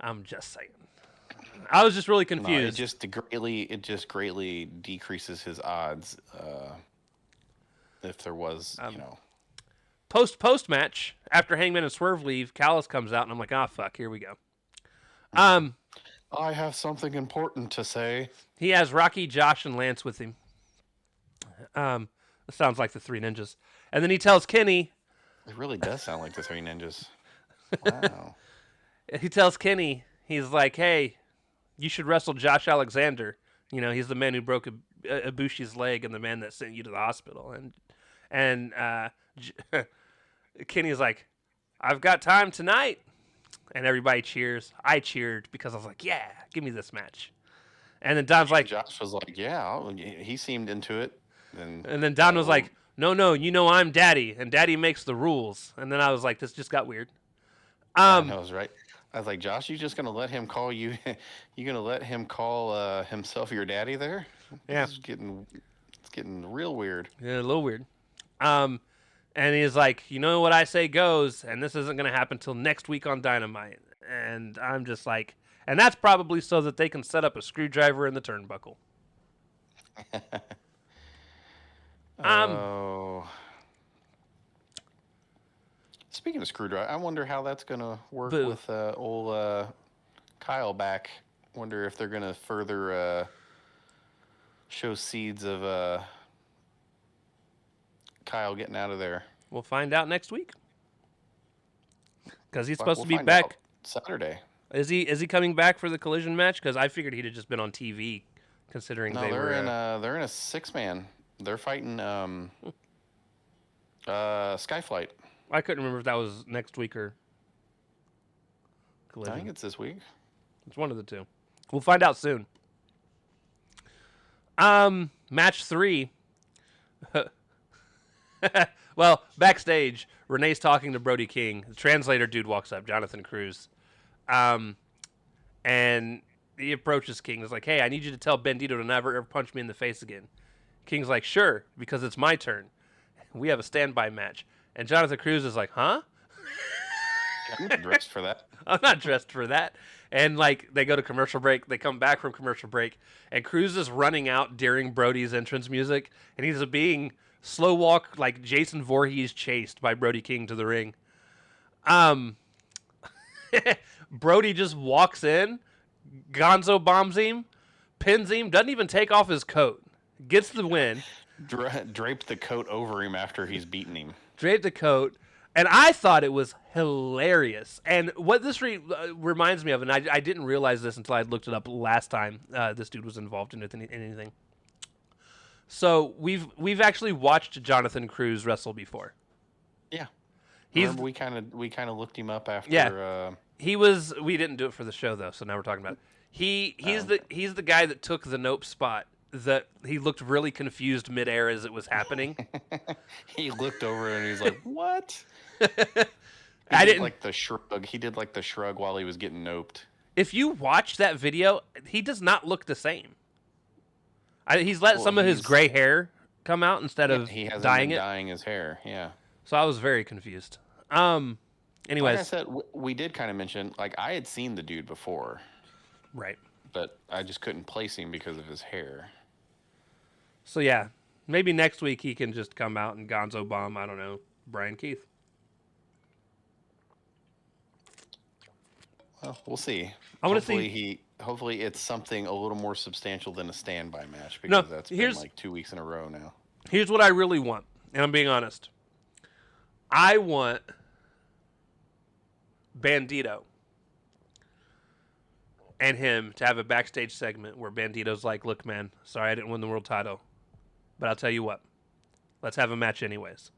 A: I'm just saying. I was just really confused.
B: No, it just greatly decreases his odds if there was,
A: Post match, after Hangman and Swerve leave, Callis comes out, and I'm like, fuck, here we go.
B: I have something important to say.
A: He has Rocky, Josh, and Lance with him. It sounds like the Three Ninjas. And then he tells Kenny...
B: It really does sound like the Three Ninjas. Wow.
A: He tells Kenny, he's like, hey, you should wrestle Josh Alexander. You know, he's the man who broke Ibushi's leg and the man that sent you to the hospital. And Kenny's like, I've got time tonight. And everybody cheers. I cheered because I was like, yeah, give me this match. And then Don's like...
B: Josh was like, yeah, he seemed into it.
A: And then Don was like, no, you know I'm daddy, and daddy makes the rules. And then I was like, this just got weird.
B: I was right. I was like, Josh, you just gonna let him call you? You gonna let him call himself your daddy there?
A: Yeah,
B: it's getting real weird.
A: Yeah, a little weird. And he's like, you know what I say goes, and this isn't gonna happen till next week on Dynamite. And I'm just like, and that's probably so that they can set up a screwdriver in the turnbuckle.
B: Speaking of screwdriver, I wonder how that's going to work
A: Boo.
B: with old Kyle back. Wonder if they're going to further show seeds of Kyle getting out of there.
A: We'll find out next week. Because he's supposed to be back
B: Saturday.
A: Is he coming back for the Collision match? Because I figured he'd have just been on TV, considering
B: they're in a 6-man. They're fighting Skyflight.
A: I couldn't remember if that was next week or Collision.
B: I think it's this week.
A: It's one of the two. We'll find out soon. Match 3. Well, backstage, Renee's talking to Brody King. The translator dude walks up, Jonathan Cruz. And he approaches King. He's like, hey, I need you to tell Bandito to never ever punch me in the face again. King's like, sure, because it's my turn. We have a standby match. And Jonathan Cruz is like, huh?
B: I'm not dressed for that.
A: I'm not dressed for that. And, like, they go to commercial break. They come back from commercial break. And Cruz is running out during Brody's entrance music. And he's being slow walk, like Jason Voorhees chased by Brody King to the ring. Brody just walks in. Gonzo bombs him. Pins him. Doesn't even take off his coat. Gets the win.
B: Draped the coat over him after he's beaten him.
A: Draped the coat. And I thought it was hilarious. And what this reminds me of, and I didn't realize this until I looked it up last time this dude was involved in anything. So we've actually watched Jonathan Cruz wrestle before.
B: Yeah. Remember we kind of looked him up after.
A: Yeah. We didn't do it for the show though, so now we're talking about it. He's the guy that took the Nope spot. That he looked really confused midair as it was happening.
B: He looked over and he's like, "What?"
A: I didn't
B: like the shrug. He did like the shrug while he was getting noped.
A: If you watch that video, he does not look the same. He's let some of his gray hair come out instead of
B: he hasn't
A: dyeing
B: been
A: it.
B: Dyeing his hair, yeah.
A: So I was very confused. Anyways,
B: like I said, we did kind of mention, like, I had seen the dude before,
A: right?
B: But I just couldn't place him because of his hair.
A: So yeah, maybe next week he can just come out and Gonzo bomb. I don't know, Brian Keith.
B: Well, we'll see.
A: I want to see.
B: Hopefully, it's something a little more substantial than a standby match because that's been like 2 weeks in a row now.
A: Here's what I really want, and I'm being honest. I want Bandito and him to have a backstage segment where Bandito's like, "Look, man, sorry I didn't win the world title, but I'll tell you what, let's have a match anyways.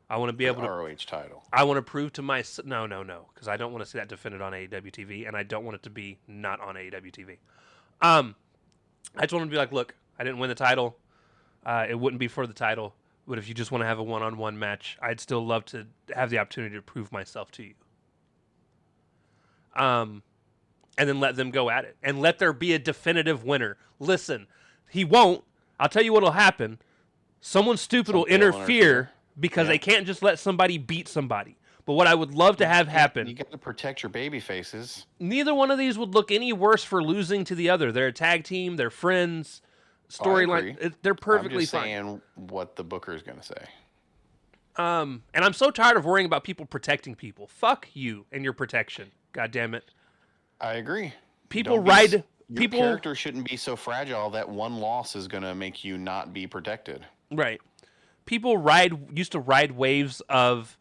A: I want to be
B: The
A: able to
B: ROH title.
A: I want to prove to my no, because I don't want to see that defended on AEW TV, and I don't want it to be not on AEW TV. I just want to be like, look, I didn't win the title. It wouldn't be for the title, but if you just want to have a one-on-one match, I'd still love to have the opportunity to prove myself to you. And then let them go at it, and let there be a definitive winner. Listen, he won't. I'll tell you what'll happen. Someone stupid will interfere because they can't just let somebody beat somebody. But what I would love to have happen...
B: You got to protect your baby faces.
A: Neither one of these would look any worse for losing to the other. They're a tag team. They're friends. Storyline. They're perfectly fine.
B: I'm just saying what the booker is going to say.
A: And I'm so tired of worrying about people protecting people. Fuck you and your protection. God damn it.
B: I agree.
A: Your
B: character shouldn't be so fragile that one loss is going to make you not be protected.
A: Right. People used to ride waves of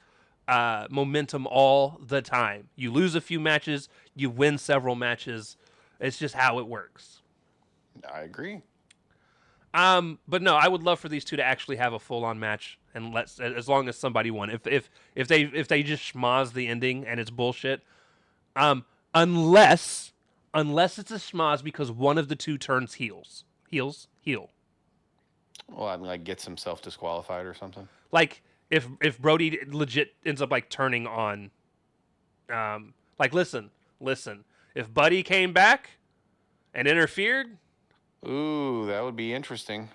A: momentum all the time. You lose a few matches, you win several matches. It's just how it works.
B: I agree.
A: But no, I would love for these two to actually have a full-on match, and as long as somebody won. If they just schmoz the ending and it's bullshit, unless it's a schmoz because one of the two turns heel.
B: Well, like gets himself disqualified or something.
A: Like if Brody legit ends up like turning on, like listen, if Buddy came back and interfered,
B: ooh, that would be interesting.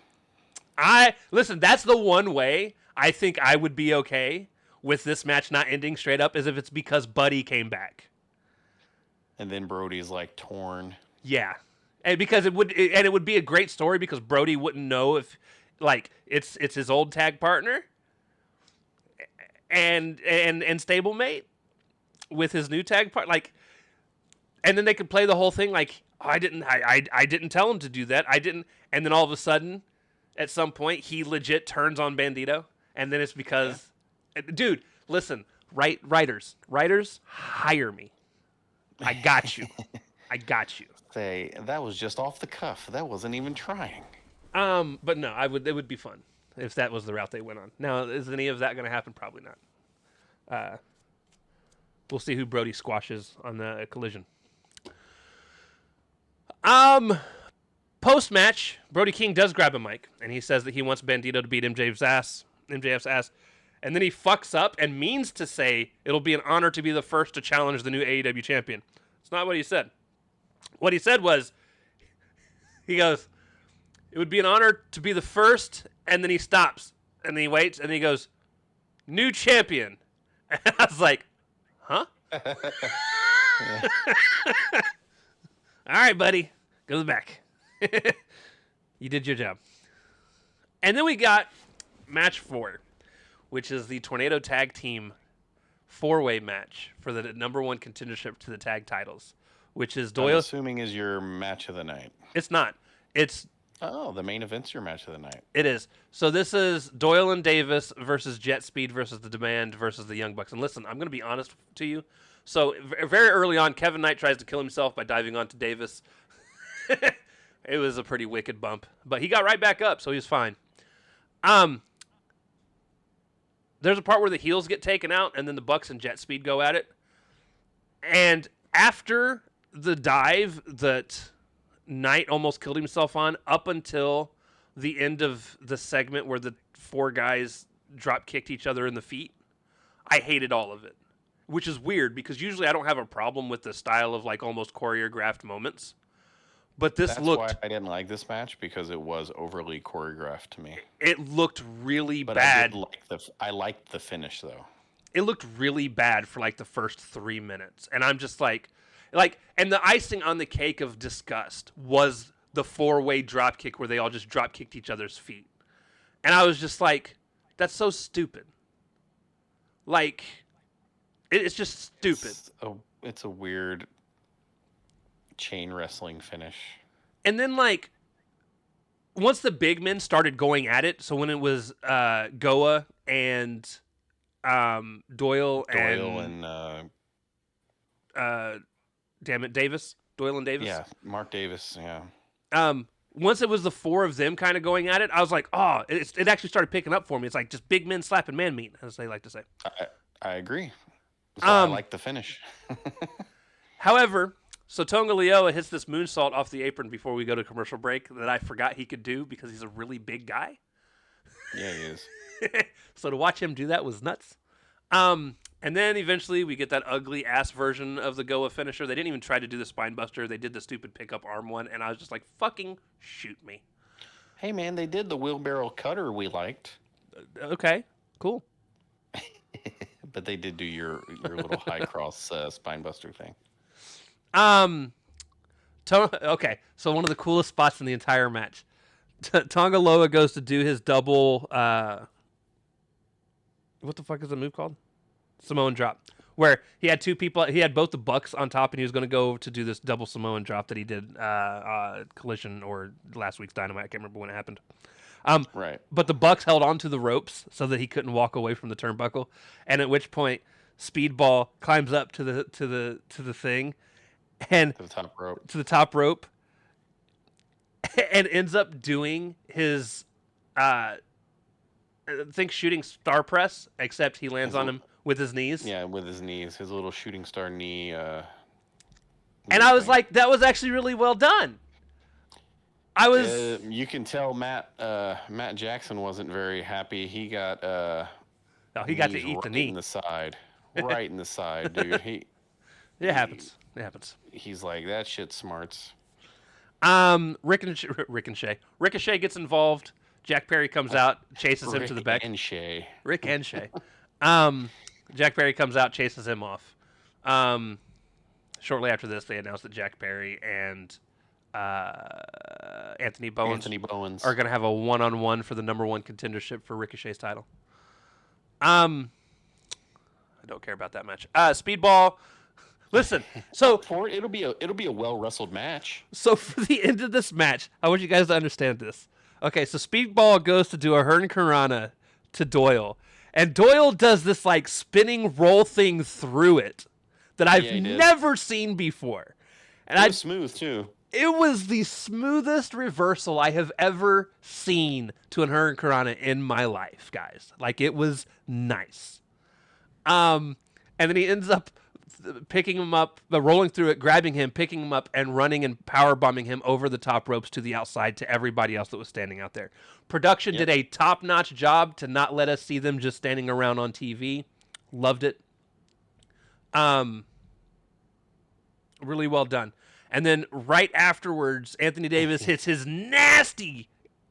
A: That's the one way I think I would be okay with this match not ending straight up, is if it's because Buddy came back.
B: And then Brody's like torn.
A: Yeah. And because it would be a great story because Brody wouldn't know if like it's his old tag partner and stablemate with his new tag part, like, and then they could play the whole thing like, oh, I didn't tell him to do that. I didn't, and then all of a sudden at some point he legit turns on Bandito, and then it's because dude, listen, writers hire me. I got you.
B: Say, that was just off the cuff. That wasn't even trying.
A: But no, it would be fun if that was the route they went on. Now, is any of that going to happen? Probably not. We'll see who Brody squashes on the Collision. Post-match, Brody King does grab a mic, and he says that he wants Bandito to beat MJF's ass, and then he fucks up and means to say it'll be an honor to be the first to challenge the new AEW champion. It's not what he said. What he said was, he goes, it would be an honor to be the first, and then he stops, and then he waits, and then he goes, new champion. And I was like, huh? All right, buddy. Goes back. You did your job. And then we got match 4, which is the Tornado Tag Team 4-way match for the number 1 contendership to the tag titles, which is Doyle.
B: I'm assuming is your match of the night.
A: It's not. It's...
B: Oh, the main event's your match of the night.
A: It is. So this is Doyle and Davis versus Jet Speed versus The Demand versus the Young Bucks. And listen, I'm going to be honest to you. So very early on, Kevin Knight tries to kill himself by diving onto Davis. It was a pretty wicked bump. But he got right back up, so he was fine. There's a part where the heels get taken out, and then the Bucks and Jet Speed go at it. And after the dive that Knight almost killed himself on, up until the end of the segment where the 4 guys drop kicked each other in the feet, I hated all of it. Which is weird, because usually I don't have a problem with the style of like almost choreographed moments. But that's why
B: I didn't like this match, because it was overly choreographed to me.
A: It looked really bad.
B: I liked the finish though.
A: It looked really bad for like the first 3 minutes, and I'm just like, and the icing on the cake of disgust was the 4-way drop kick where they all just drop kicked each other's feet, and I was just like, that's so stupid. Like, it's just stupid.
B: It's a weird chain wrestling finish.
A: And then like once the big men started going at it, so when it was Goa and Doyle and damn it, Davis, Doyle and Davis.
B: Yeah, Mark Davis. Yeah,
A: Once it was the four of them kind of going at it, I was like, oh, it actually started picking up for me. It's like just big men slapping man meat, as they like to say.
B: I agree. That's why I
A: Um,
B: like the finish.
A: However, so Tonga Leoa hits this moonsault off the apron before we go to commercial break that I forgot he could do because he's a really big guy.
B: Yeah, he is.
A: So to watch him do that was nuts. And then eventually we get that ugly ass version of the Goa finisher. They didn't even try to do the spine buster. They did the stupid pickup arm one, and I was just like, fucking shoot me.
B: Hey, man, they did the wheelbarrow cutter we liked.
A: Okay, cool.
B: But they did do your little high cross spine buster thing.
A: Okay, so one of the coolest spots in the entire match. Tonga Loa goes to do his double. What the fuck is the move called? Samoan drop. Where he had two people. He had both the Bucks on top, and he was going to go to do this double Samoan drop that he did Collision or last week's Dynamite. I can't remember when it happened.
B: Right.
A: But the Bucks held on to the ropes so that he couldn't walk away from the turnbuckle. And at which point, Speedball climbs up to the thing, and
B: To the top rope.
A: to the top rope, and ends up doing his I think shooting star press, except he lands on him with his knees.
B: Yeah, with his knees, his little shooting star knee.
A: And I was like, that was actually really well done. I was.
B: You can tell Matt Jackson wasn't very happy. He got.
A: He got to
B: knees
A: eat the
B: right
A: knee.
B: in the side, right in the side, dude.
A: It happens. It happens.
B: He's like, that shit smarts.
A: Ricochet gets involved. Jack Perry comes out, chases him to the back. Rick and Shay. Jack Perry comes out, chases him off. Shortly after this, they announced that Jack Perry and Anthony Bowens are going to have a one-on-one for the number one contendership for Ricochet's title. I don't care about that match. Speedball. Listen, so
B: it'll be a well wrestled match.
A: So for the end of this match, I want you guys to understand this. Okay, so Speedball goes to do a Hurricanrana to Doyle, and Doyle does this like spinning roll thing through it that I've never seen before. And
B: it was smooth too.
A: It was the smoothest reversal I have ever seen to an Hurricanrana in my life, guys. Like, it was nice. And then he ends up picking him up, rolling through it, grabbing him, picking him up, and running and power bombing him over the top ropes to the outside to everybody else that was standing out there. Production did a top-notch job to not let us see them just standing around on TV. Loved it. Really well done. And then right afterwards, Anthony Davis hits his nasty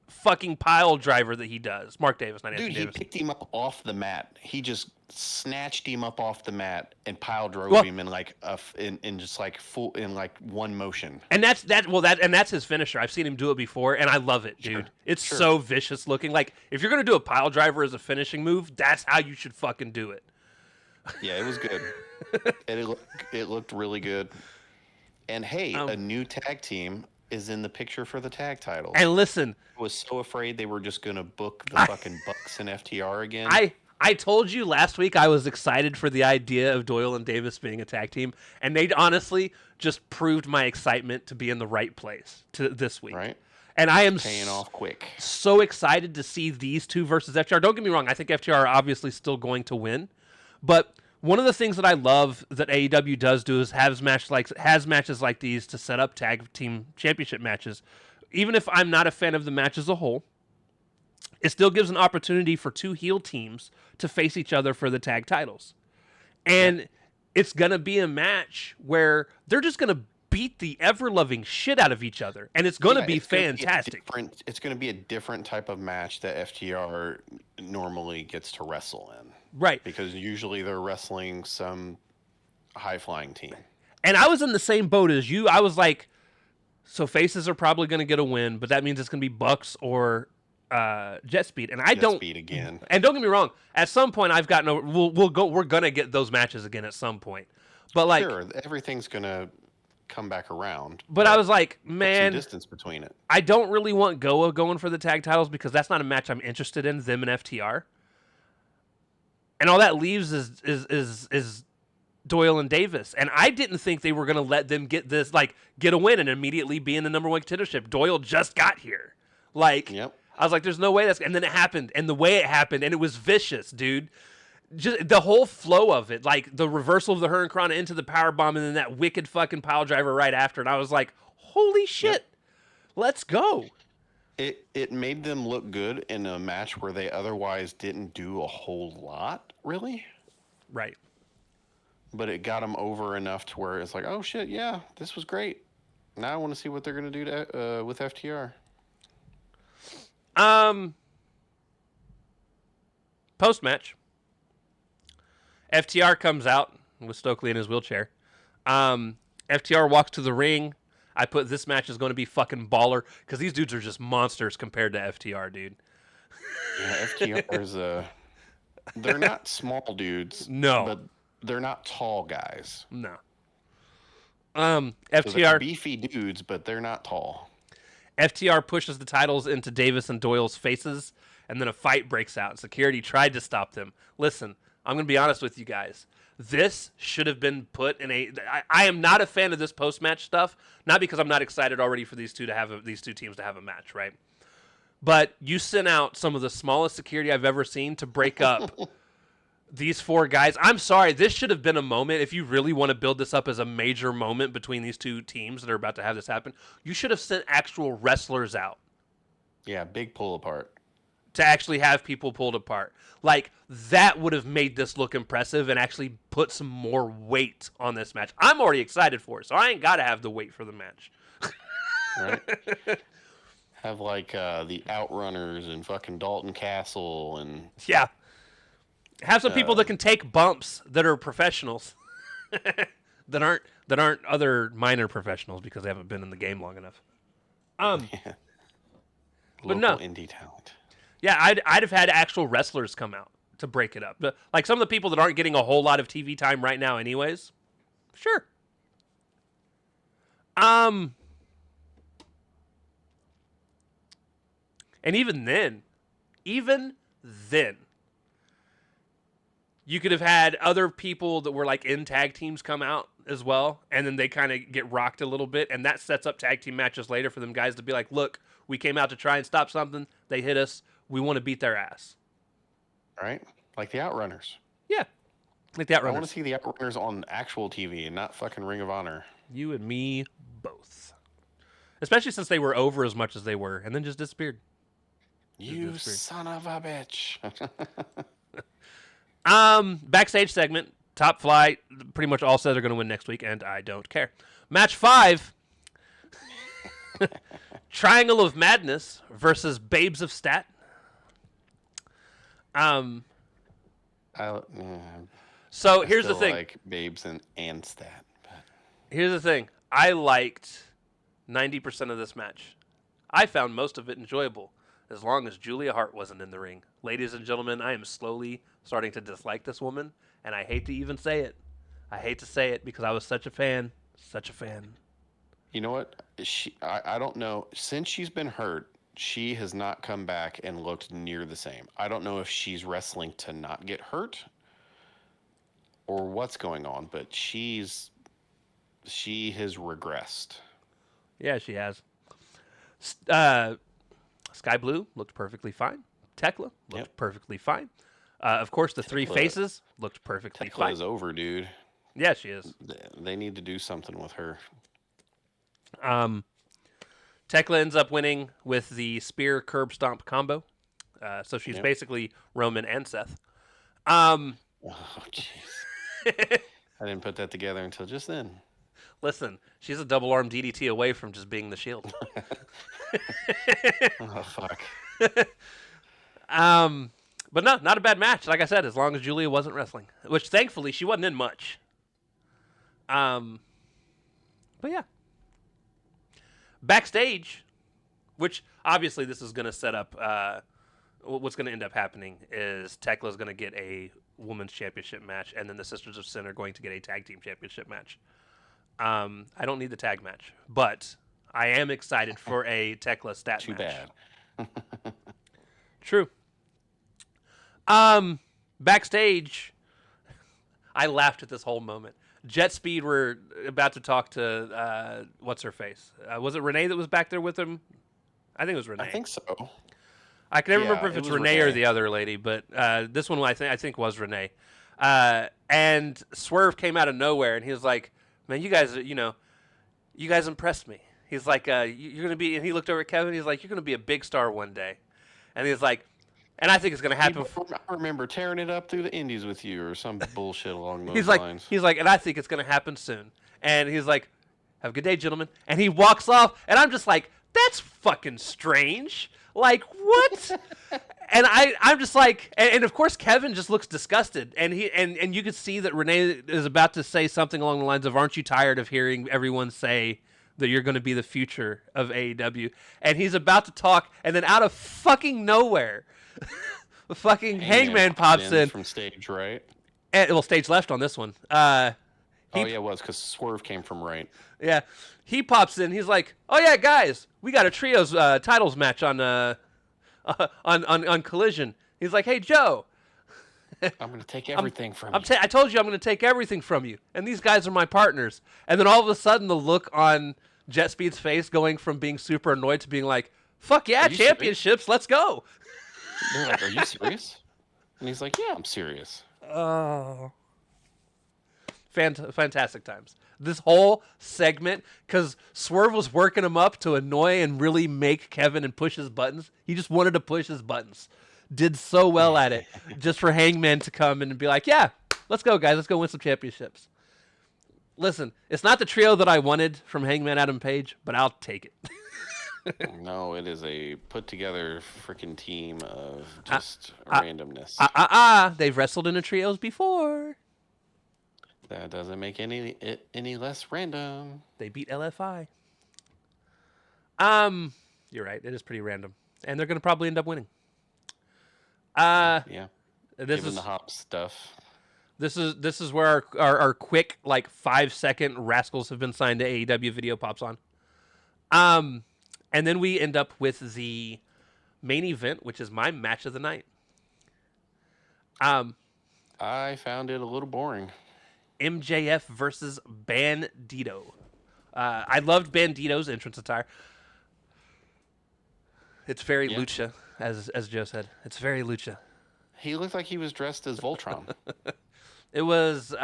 A: fucking pile driver that he does. Mark Davis, not Anthony Davis.
B: Dude, he picked him up off the mat. He just snatched him up off the mat and pile drove him in like in just like full in like one motion.
A: And that's his finisher. I've seen him do it before, and I love it, dude.
B: Sure.
A: It's so vicious looking. Like, if you're gonna do a pile driver as a finishing move, that's how you should fucking do it.
B: Yeah, it was good. It looked really good. And hey, a new tag team is in the picture for the tag titles.
A: And listen,
B: I was so afraid they were just going to book the fucking Bucks and FTR again.
A: I told you last week I was excited for the idea of Doyle and Davis being a tag team, and they honestly just proved my excitement to be in the right place to this week.
B: Right.
A: And I am
B: paying off quick.
A: So excited to see these two versus FTR. Don't get me wrong, I think FTR are obviously still going to win, but one of the things that I love that AEW does do is has matches like these to set up tag team championship matches. Even if I'm not a fan of the match as a whole, it still gives an opportunity for two heel teams to face each other for the tag titles. And it's going to be a match where they're just going to beat the ever-loving shit out of each other. And it's going to be fantastic.
B: It's going to be a different type of match that FTR normally gets to wrestle in.
A: Right.
B: Because usually they're wrestling some high-flying team.
A: And I was in the same boat as you. I was like, so faces are probably going to get a win, but that means it's going to be Bucks or Jet Speed. And Jet Speed again. And don't get me wrong, at some point I've got we're going to get those matches again at some point. But like,
B: sure, everything's going to come back around.
A: But I was like, man,
B: some distance between it.
A: I don't really want Goa going for the tag titles because that's not a match I'm interested in, them and FTR. And all that leaves is Doyle and Davis, and I didn't think they were going to let them get a win and immediately be in the number one contendership. Doyle just got here.
B: Yep.
A: I was like, there's no way and then it happened, and the way it happened, and it was vicious, dude. Just the whole flow of it, like the reversal of the Hurricanrana into the power bomb, and then that wicked fucking pile driver right after, and I was like, holy shit,
B: Yep.
A: let's go.
B: It made them look good in a match where they otherwise didn't do a whole lot, really.
A: Right.
B: But it got them over enough to where it's like, oh shit, yeah, this was great. Now I want to see what they're gonna do with FTR.
A: Post match, FTR comes out with Stokely in his wheelchair. FTR walks to the ring. I put this match is going to be fucking baller because these dudes are just monsters compared to FTR, dude.
B: Yeah, FTR's they're not small dudes.
A: No.
B: But they're not tall guys.
A: No.
B: So
A: FTR
B: they're beefy dudes, but they're not tall.
A: FTR pushes the titles into Davis and Doyle's faces, and then a fight breaks out. Security tried to stop them. Listen, I'm going to be honest with you guys. This should have been put in a. I am not a fan of this post-match stuff, not because I'm not excited already for these two teams to have a match, right? But you sent out some of the smallest security I've ever seen to break up these four guys. I'm sorry, this should have been a moment. If you really want to build this up as a major moment between these two teams that are about to have this happen, you should have sent actual wrestlers out.
B: Yeah, big pull apart.
A: To actually have people pulled apart. Like, that would have made this look impressive and actually put some more weight on this match. I'm already excited for it, so I ain't got to have the weight for the match.
B: Right? Have, like, the Outrunners and fucking Dalton Castle and...
A: Yeah. Have some people that can take bumps that are professionals. that aren't other minor professionals because they haven't been in the game long enough.
B: Yeah.
A: But
B: Local
A: no.
B: indie talent.
A: Yeah, I'd have had actual wrestlers come out to break it up. Like some of the people that aren't getting a whole lot of TV time right now anyways. Sure. And even then, you could have had other people that were like in tag teams come out as well, and then they kind of get rocked a little bit, and that sets up tag team matches later for them guys to be like, look, we came out to try and stop something, they hit us, we want to beat their ass.
B: Right? Like the Outrunners.
A: Yeah. Like the Outrunners.
B: I want to see the Outrunners on actual TV and not fucking Ring of Honor.
A: You and me both. Especially since they were over as much as they were, and then just disappeared.
B: You son of a bitch.
A: Backstage segment, Top Flight, pretty much all said they're going to win next week, and I don't care. Match 5, Triangle of Madness versus Babes of Stat. So here's the thing.
B: Like Babes and Stat. But...
A: Here's the thing. I liked 90% of this match. I found most of it enjoyable, as long as Julia Hart wasn't in the ring. Ladies and gentlemen, I am slowly starting to dislike this woman, and I hate to even say it. I hate to say it because I was such a fan. Such a fan.
B: You know what? I don't know. Since she's been hurt, she has not come back and looked near the same. I don't know if she's wrestling to not get hurt or what's going on, but she has regressed.
A: Yeah, she has. Sky Blue looked perfectly fine. Tekla looked perfectly fine. Of course, the Three Faces looked perfectly
B: Tekla
A: fine.
B: is over, dude.
A: Yeah, she is.
B: They need to do something with her.
A: Tekla ends up winning with the spear curb stomp combo. So she's basically Roman and Seth.
B: Oh, jeez. I didn't put that together until just then.
A: Listen, she's a double arm DDT away from just being the Shield.
B: Oh, fuck.
A: But no, not a bad match. Like I said, as long as Julia wasn't wrestling, which thankfully she wasn't in much. But yeah. Backstage, which obviously this is going to set up, what's going to end up happening is Tekla's going to get a women's championship match, and then the Sisters of Sin are going to get a tag team championship match. I don't need the tag match, but I am excited for a Tekla stat
B: Too
A: match.
B: bad.
A: True. Backstage, I laughed at this whole moment. Jet Speed were about to talk to what's her face? Was it Renee that was back there with him? I think it was
B: I
A: Renee.
B: think so.
A: I can never remember
B: Yeah,
A: if
B: it
A: it's
B: was
A: Renee or
B: Renee.
A: the other lady, but this one I think was Renee. And Swerve came out of nowhere, and he was like, "Man, you guys, you guys impressed me." He's like, "You're gonna be," and he looked over at Kevin. He's like, "You're gonna be a big star one day," and he's like, "And I think it's gonna happen."
B: I remember tearing it up through the Indies with you, or some bullshit along those
A: He's like,
B: lines.
A: and I think it's gonna happen soon. And he's like, "Have a good day, gentlemen." And he walks off, and I'm just like, "That's fucking strange." Like what? And I'm just like, and of course Kevin just looks disgusted, and and you could see that Renee is about to say something along the lines of, "Aren't you tired of hearing everyone say that you're going to be the future of AEW?" And he's about to talk, and then out of fucking nowhere, the fucking Hangman pops in.
B: From stage right.
A: And, well, stage left on this one.
B: Oh yeah, it was because Swerve came from right.
A: Yeah, he pops in. He's like, "Oh yeah, guys, we got a trios titles match on Collision." He's like, "Hey Joe,
B: I'm gonna take everything from you.
A: I told you I'm going to take everything from you, and these guys are my partners." And then all of a sudden, the look on Jet Speed's face going from being super annoyed to being like, "Fuck yeah, championships, let's go."
B: They're like, "Are you serious?" And he's like, "Yeah, I'm serious."
A: Oh, fantastic times. This whole segment, because Swerve was working him up to annoy and really make Kevin and push his buttons. He just wanted to push his buttons. Did so well at it, just for Hangman to come in and be like, "Yeah, let's go, guys. Let's go win some championships." Listen, it's not the trio that I wanted from Hangman Adam Page, but I'll take it.
B: No, it is a put together freaking team of just randomness.
A: They've wrestled in a trios before.
B: That doesn't make any less random.
A: They beat LFI. You're right. It is pretty random, and they're going to probably end up winning.
B: Yeah.
A: This
B: Given
A: is
B: the hop stuff.
A: this is where our quick like 5-second rascals have been signed to AEW video pops on. And then we end up with the main event, which is my match of the night.
B: I found it a little boring.
A: MJF versus Bandito. I loved Bandito's entrance attire. It's very lucha, as Joe said. It's very lucha.
B: He looked like he was dressed as Voltron.
A: It was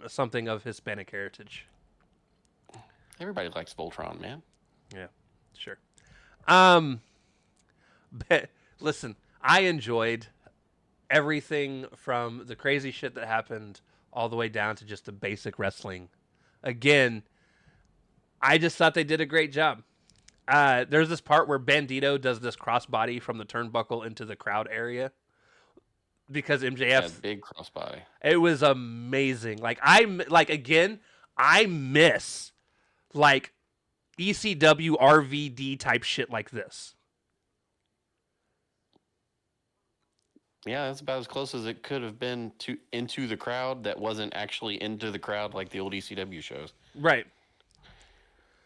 A: something of Hispanic heritage.
B: Everybody likes Voltron, man.
A: Yeah, sure. But listen, I enjoyed everything from the crazy shit that happened all the way down to just the basic wrestling. Again, I just thought they did a great job. There's this part where Bandito does this crossbody from the turnbuckle into the crowd area because MJF
B: big crossbody.
A: It was amazing. Again, I miss like ECW RVD type shit like this.
B: Yeah, that's about as close as it could have been to into the crowd that wasn't actually into the crowd like the old ECW shows.
A: Right.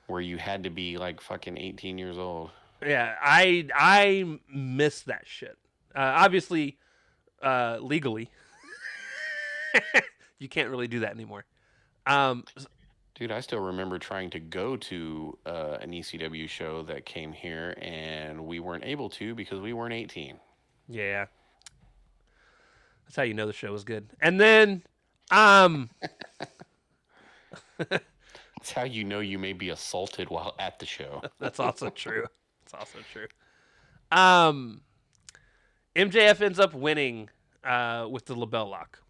B: Where you had to be like fucking 18 years old.
A: Yeah, I miss that shit. Obviously, legally, you can't really do that anymore.
B: Dude, I still remember trying to go to an ECW show that came here, and we weren't able to because we weren't 18.
A: Yeah. That's how you know the show was good. And then, That's
B: how you know you may be assaulted while at the show.
A: That's also true. MJF ends up winning with the label lock.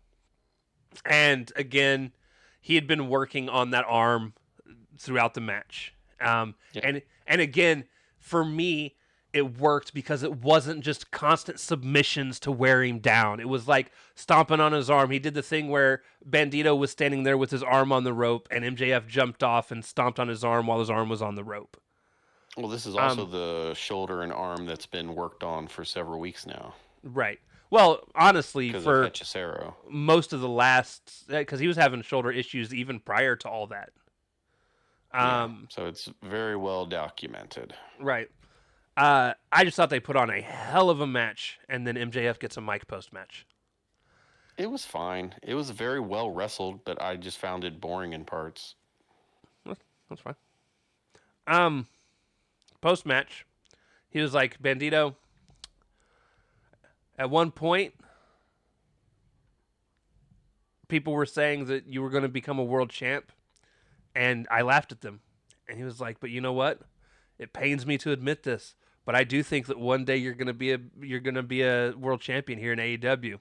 A: And again, he had been working on that arm throughout the match. And again, for me, it worked because it wasn't just constant submissions to wear him down. It was like stomping on his arm. He did the thing where Bandito was standing there with his arm on the rope, and MJF jumped off and stomped on his arm while his arm was on the rope.
B: Well, this is also the shoulder and arm that's been worked on for several weeks now.
A: Right. Well, honestly, for most of the last... Because he was having shoulder issues even prior to all that.
B: So it's very well documented.
A: Right. I just thought they put on a hell of a match, and then MJF gets a mic post match.
B: It was fine. It was very well wrestled, but I just found it boring in parts.
A: That's fine. Um, Post match, he was like, Bandito, at one point, people were saying that you were going to become a world champ, and I laughed at them. And he was like, but you know what? It pains me to admit this, but I do think that one day you're going to be a world champion here in AEW.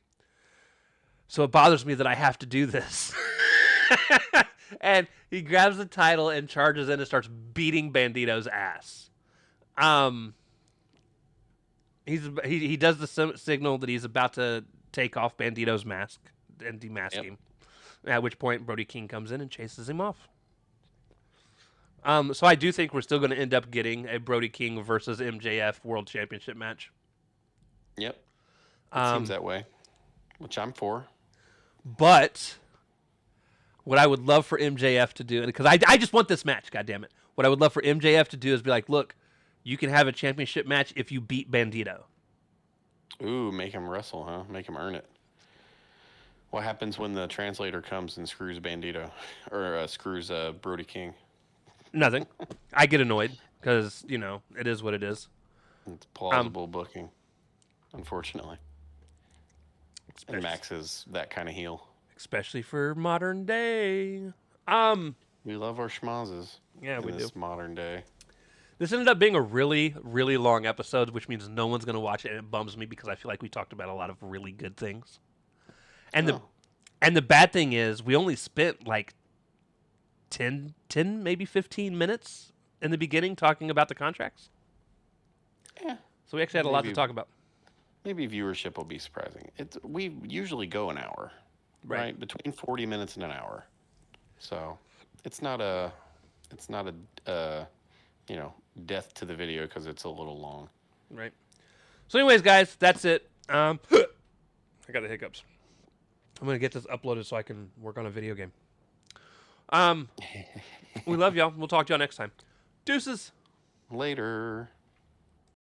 A: So it bothers me that I have to do this. And he grabs the title and charges in and starts beating Bandito's ass. He does the signal that he's about to take off Bandito's mask and demask him. At which point Brody King comes in and chases him off. So I do think we're still going to end up getting a Brody King versus MJF World Championship match.
B: Yep. It seems that way, which I'm for.
A: But what I would love for MJF to do, because I just want this match, goddammit. What I would love for MJF to do is be like, look, you can have a championship match if you beat Bandito.
B: Ooh, make him wrestle, huh? Make him earn it. What happens when the translator comes and screws Bandito? Or screws Brody King?
A: Nothing. I get annoyed because, it is what it is.
B: It's plausible booking, unfortunately. And Max is that kind of heel.
A: Especially for modern day.
B: We love our schmazzes.
A: Yeah, we do.
B: This modern day.
A: This ended up being a really, really long episode, which means no one's going to watch it, and it bums me because I feel like we talked about a lot of really good things. And the bad thing is we only spent like 10, maybe 15 minutes in the beginning talking about the contracts.
B: Yeah.
A: So we actually had a lot to talk about.
B: Maybe viewership will be surprising. We usually go an hour, right? Between 40 minutes and an hour. So it's not a death to the video because it's a little long.
A: Right. So anyways, guys, that's it. I got the hiccups. I'm going to get this uploaded so I can work on a video game. We love y'all. We'll talk to y'all next time. Deuces.
B: Later.